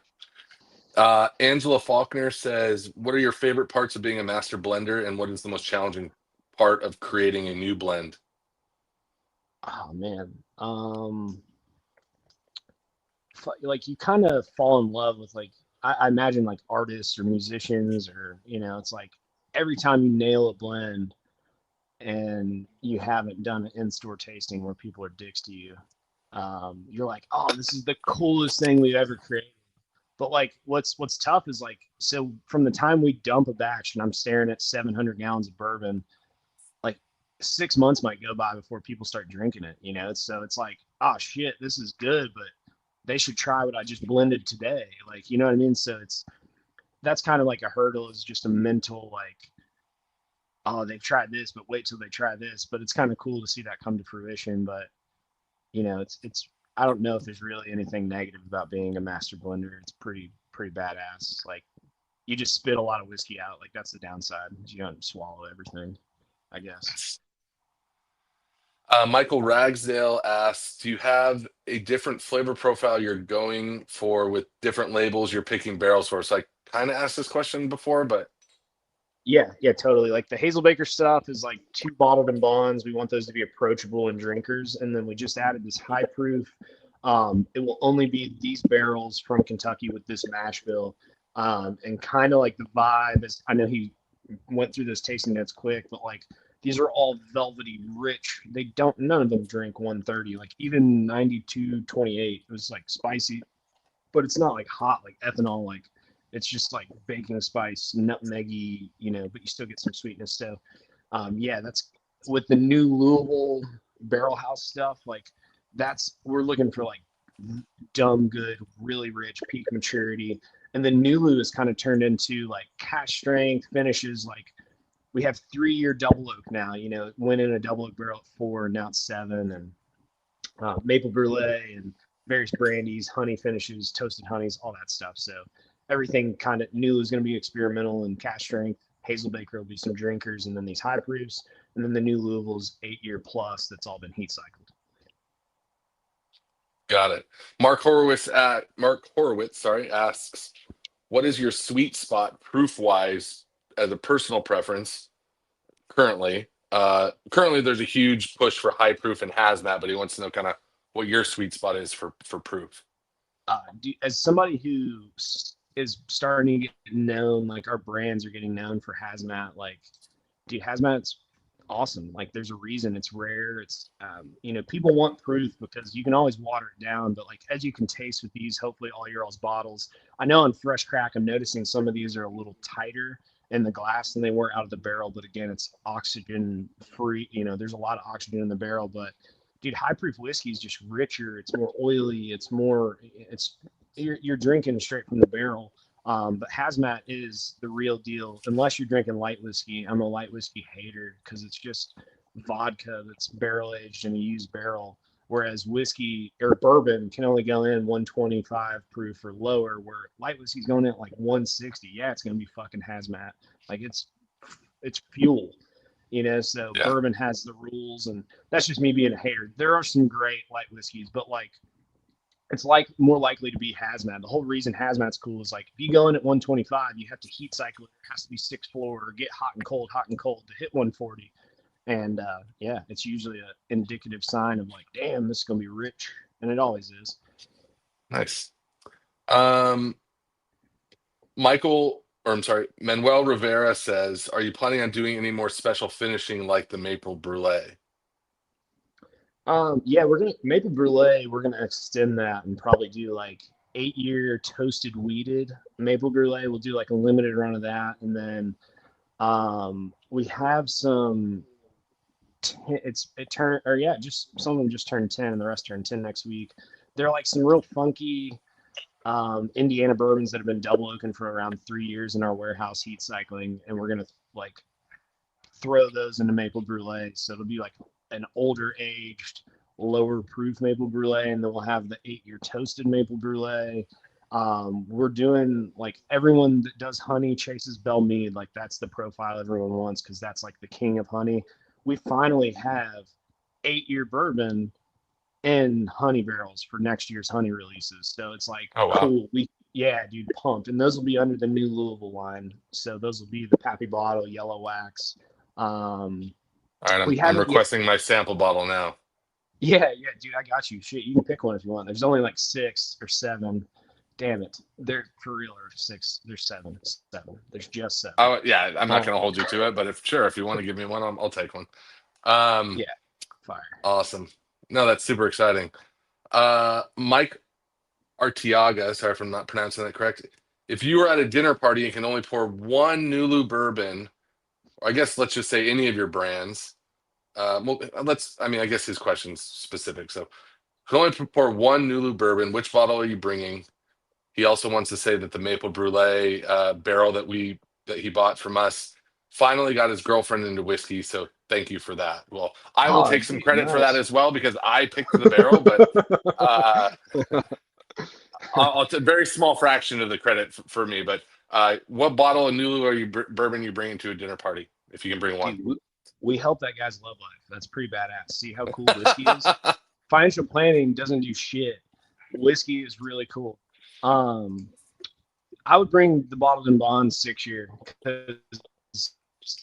Angela Faulkner says, "What are your favorite parts of being a master blender, and what is the most challenging part of creating a new blend?" Oh man, like you kind of fall in love with like I imagine like artists or musicians or it's like every time you nail a blend and you haven't done an in-store tasting where people are dicks to you, you're like, oh, this is the coolest thing we've ever created. But like, what's tough is like, so from the time we dump a batch and I'm staring at 700 gallons of bourbon, like 6 months might go by before people start drinking it. So it's like, oh shit, this is good, but they should try what I just blended today. Like, you know what I mean? So that's kind of like a hurdle, is just a mental like oh, they've tried this, but wait till they try this. But it's kind of cool to see that come to fruition. But it's I don't know if there's really anything negative about being a master blender. It's pretty badass. Like you just spit a lot of whiskey out. Like that's the downside. You don't swallow everything, I guess. Michael Ragsdale asks, do you have a different flavor profile you're going for with different labels you're picking barrels for? So I kind of asked this question before, but Yeah, totally. Like the Hazelbaker stuff is like two bottled in bonds. We want those to be approachable and drinkers. And then we just added this high proof. It will only be these barrels from Kentucky with this mash bill. And kind of like the vibe is, I know he went through those tasting notes quick, but like these are all velvety, rich. They don't, none of them drink 130. Like even 9228, it was like spicy, but it's not like hot like ethanol. Like it's just like baking spice, nutmeggy, but you still get some sweetness. So, yeah, that's with the new Louisville barrel house stuff. Like that's we're looking for like dumb good, really rich peak maturity. And then Nulu has kind of turned into like cash strength finishes. Like we have 3 year double oak now. It went in a double oak barrel at 4, now it's 7, and maple brulee and various brandies, honey finishes, toasted honeys, all that stuff. So everything kind of new is going to be experimental and cash strength. Hazelbaker will be some drinkers, and then these high proofs, and then the new Louisville's 8 year plus that's all been heat cycled. got it. Mark Horowitz, sorry, asks, what is your sweet spot proof wise as a personal preference currently? Currently, there's a huge push for high proof and hazmat, but he wants to know kind of what your sweet spot is for proof. As somebody who is starting to get known, like our brands are getting known for hazmat, like, dude, hazmat's awesome. Like there's a reason it's rare. It's people want proof because you can always water it down, but like as you can taste with these, hopefully all your all's bottles. I know on Fresh Crack, I'm noticing some of these are a little tighter in the glass than they were out of the barrel, but again, it's oxygen free. There's a lot of oxygen in the barrel, but dude, high proof whiskey is just richer. It's more oily. It's you're drinking straight from the barrel. But hazmat is the real deal. Unless you're drinking light whiskey, I'm a light whiskey hater because it's just vodka that's barrel aged in a used barrel. Whereas whiskey or bourbon can only go in 125 proof or lower, where light whiskey's going in at like 160. Yeah, it's gonna be fucking hazmat. Like it's fuel. So Yeah. bourbon has the rules, and that's just me being a hater. There are some great light whiskeys, but like it's like more likely to be hazmat. The whole reason hazmat's cool is like if you go in at 125, you have to heat cycle it. It has to be 6th floor or get hot and cold to hit 140. And yeah, it's usually an indicative sign of like, damn, this is gonna be rich, and it always is. Nice. Um, I'm sorry, Manuel Rivera says, are you planning on doing any more special finishing like the maple brulee? Yeah, we're gonna maple brulee. We're gonna extend that and probably do like 8 year toasted wheated maple brulee. We'll do like a limited run of that, and then we have some. It turned or yeah, just some of them just turned 10, and the rest turn 10 next week. They're like some real funky Indiana bourbons that have been double oaken for around 3 years in our warehouse heat cycling, and we're gonna like throw those into maple brulee. So it'll be like an older aged, lower proof maple brulee, and then we'll have the 8 year toasted maple brulee. We're doing like everyone that does honey chases Belle Meade. Like that's the profile everyone wants because that's like the king of honey. We finally have 8 year bourbon in honey barrels for next year's honey releases. So it's like Oh wow. cool. Yeah, dude, pumped. And those will be under the new Louisville line. So those will be the Pappy Bottle, Yellow Wax. Um, All right, we I'm haven't yet. requesting my sample bottle now. Yeah, dude, I got you. Shit, you can pick one if you want. There's only like 6 or 7. Damn it, they're for real or 6. There's 7. There's just 7. Oh yeah, I'm not Um, going to hold you to it, but if you want to give me one, I'll take one. Um, yeah, fire. awesome. No, that's super exciting. Mike Artiaga, sorry if I'm not pronouncing that correct. If you were at a dinner party and can only pour one Nulu bourbon, or I guess let's just say any of your brands. I guess his question's specific. So, can only pour one Nulu bourbon. Which bottle are you bringing? He also wants to say that the Maple Brulee barrel that he bought from us finally got his girlfriend into whiskey. So thank you for that. Well, I will Oh, take some dude, credit for that nice. as well because I picked the barrel, but uh, I'll a very small fraction of the credit for me. But what bottle of Nulu are you bourbon you bringing to a dinner party if you can bring one? Dude, we help that guy's love life. That's pretty badass. See how cool whiskey is? Financial planning doesn't do shit. Whiskey is really cool. Um, I would bring the bottled and bond 6 year because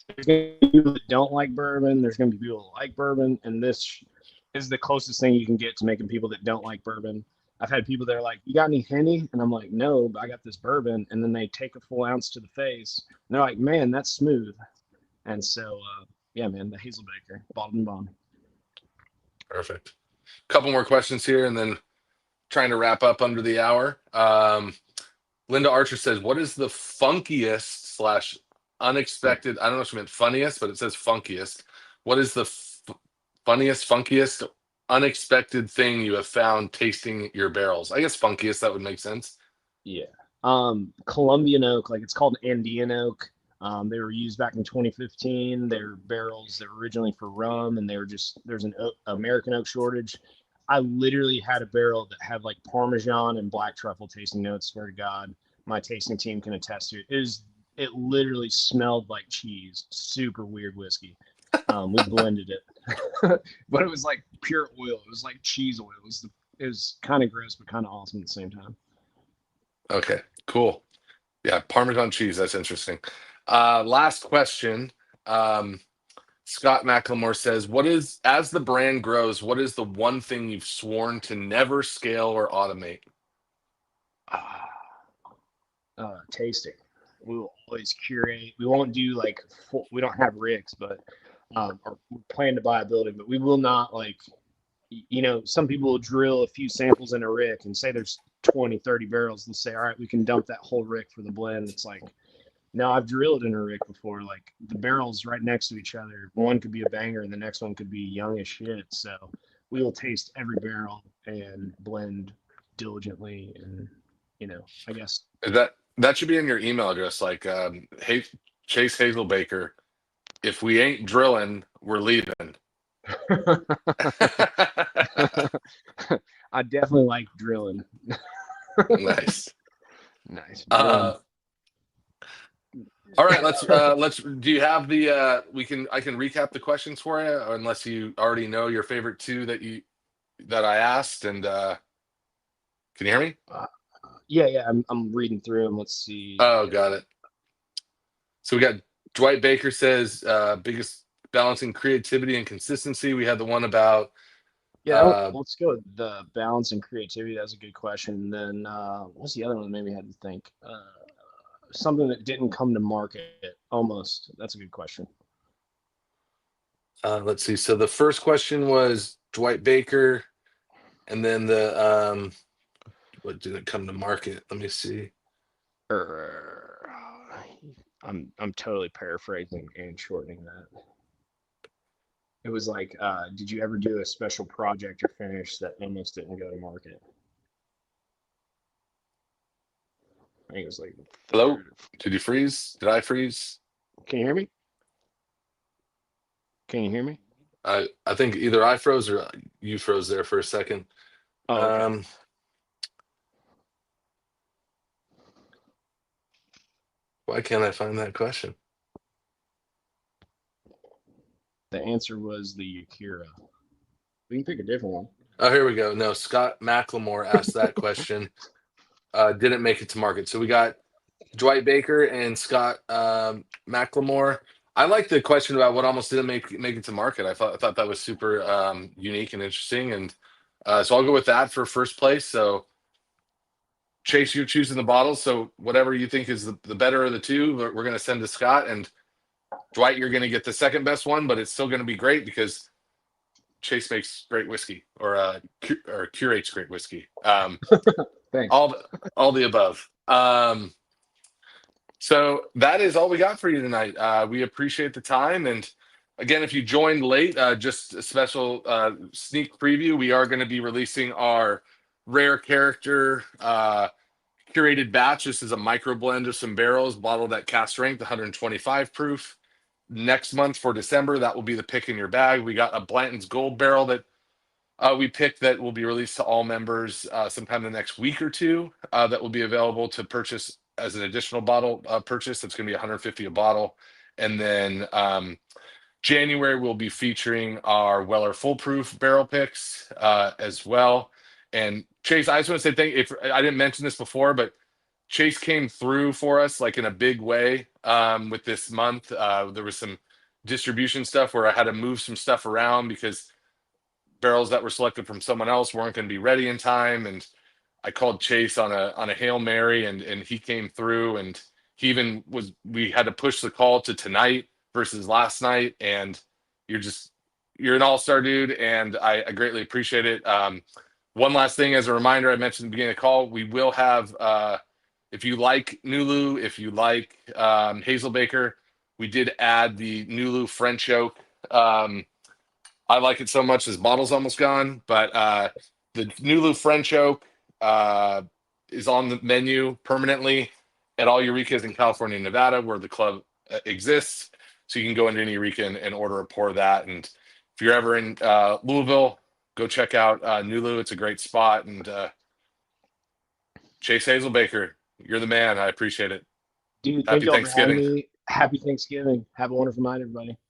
there's going to be people that don't like bourbon. There's going to be people that like bourbon, and this is the closest thing you can get to making people that don't like bourbon. I've had people that are like, "You got any Henny?" And I'm like, "No, but I got this bourbon." And then they take a full ounce to the face, and they're like, "Man, that's smooth." And so, yeah, man, the Hazelbaker, bottled and bond. Perfect. Couple more questions here, and then trying to wrap up under the hour. Linda Archer says, "What is the funkiest slash unexpected? I don't know if she meant funniest, but it says funkiest. What is the funniest, funkiest, unexpected thing you have found tasting your barrels? I guess funkiest, that would make sense. Yeah. Colombian oak, like it's called Andean oak. They were used back in 2015. They're barrels that were originally for rum, and they were just there's an American oak shortage. I literally had a barrel that had like Parmesan and black truffle tasting notes. Swear to God, my tasting team can attest to it. It literally smelled like cheese. Super weird whiskey. We blended it, but it was like pure oil. It was like cheese oil. It was kind of gross, but kind of awesome at the same time. Okay, cool. Yeah, Parmesan cheese. That's interesting. Last question. Um, Scott McLemore says, "What is as the brand grows? What is the one thing you've sworn to never scale or automate?" Tasting. We will always curate. We won't do like we don't have rigs, but or we plan to buy a building, but we will not like some people will drill a few samples in a rick and say there's 20, 30 barrels and say, all right, we can dump that whole rick for the blend. It's like, no, I've drilled in a rick before. Like the barrels right next to each other. One could be a banger and the next one could be young as shit. So we will taste every barrel and blend diligently. And, I guess. That should be in your email address, like, hey, Chase Hazel Baker. If we ain't drilling, we're leaving. I definitely like drilling. Nice. Nice. All right, let's do you have the I can recap the questions for you, unless you already know your favorite two that I asked. And can you hear me? Yeah, I'm reading through them. Let's see. Oh, got it. So we got Dwight Baker says biggest balancing creativity and consistency. We had the one about let's go with the balance and creativity. That's a good question. And then what's the other one? Maybe I had to think. Something that didn't come to market. Almost. That's a good question. let's see. So the first question was Dwight Baker, and then the what didn't come to market? Let me see. I'm totally paraphrasing and shortening that. It was like, did you ever do a special project or finish that almost didn't go to market? I think it was like Hello? Did you freeze? Did I freeze? Can you hear me? Can you hear me? I think either I froze or you froze there for a second. Oh, okay. Why can't I find that question? The answer was the Eureka. We can pick a different one. Oh, here we go. No, Scott McLemore asked that question. Didn't make it to market. So we got Dwight Baker and Scott McLemore. I like the question about what almost didn't make it to market. I thought that was super unique and interesting, and so I'll go with that for first place. So Chase, you're choosing the bottles. So whatever you think is the better of the two, we're going to send to Scott, and Dwight, you're going to get the second best one, but it's still going to be great because Chase makes great whiskey or curates great whiskey. Thanks. All the above. So that is all we got for you tonight. We appreciate the time. And again, if you joined late, just a special sneak preview. We are going to be releasing our rare character curated batch. This is a micro blend of some barrels bottled at cask strength, 125 proof. next month for December, that will be the pick in your bag. We got a Blanton's Gold barrel that we picked that will be released to all members sometime in the next week or two. That will be available to purchase as an additional bottle purchase. That's going to be 150 a bottle, and then January we'll be featuring our Weller Foolproof barrel picks as well. And Chase, I just want to say thank you. If I didn't mention this before, but Chase came through for us like in a big way with this month. There was some distribution stuff where I had to move some stuff around because barrels that were selected from someone else weren't going to be ready in time, and I called Chase on a Hail Mary, and he came through, and he even was, we had to push the call to tonight versus last night. And you're just, you're an all-star dude, and I greatly appreciate it. One last thing as a reminder, I mentioned at the beginning of the call, we will have if you like Nulu, if you like Hazelbaker, we did add the Nulu French Oak. I like it so much this bottle's almost gone, but the Nulu French Oak is on the menu permanently at all Eurekas in California and Nevada where the club exists. So you can go into any Eureka and order a pour of that. And if you're ever in Louisville, go check out Nulu. It's a great spot. And Chase Hazelbaker, you're the man. I appreciate it. Dude, thank Happy y'all for having Thanksgiving. me. Happy Thanksgiving. Have a wonderful night, everybody.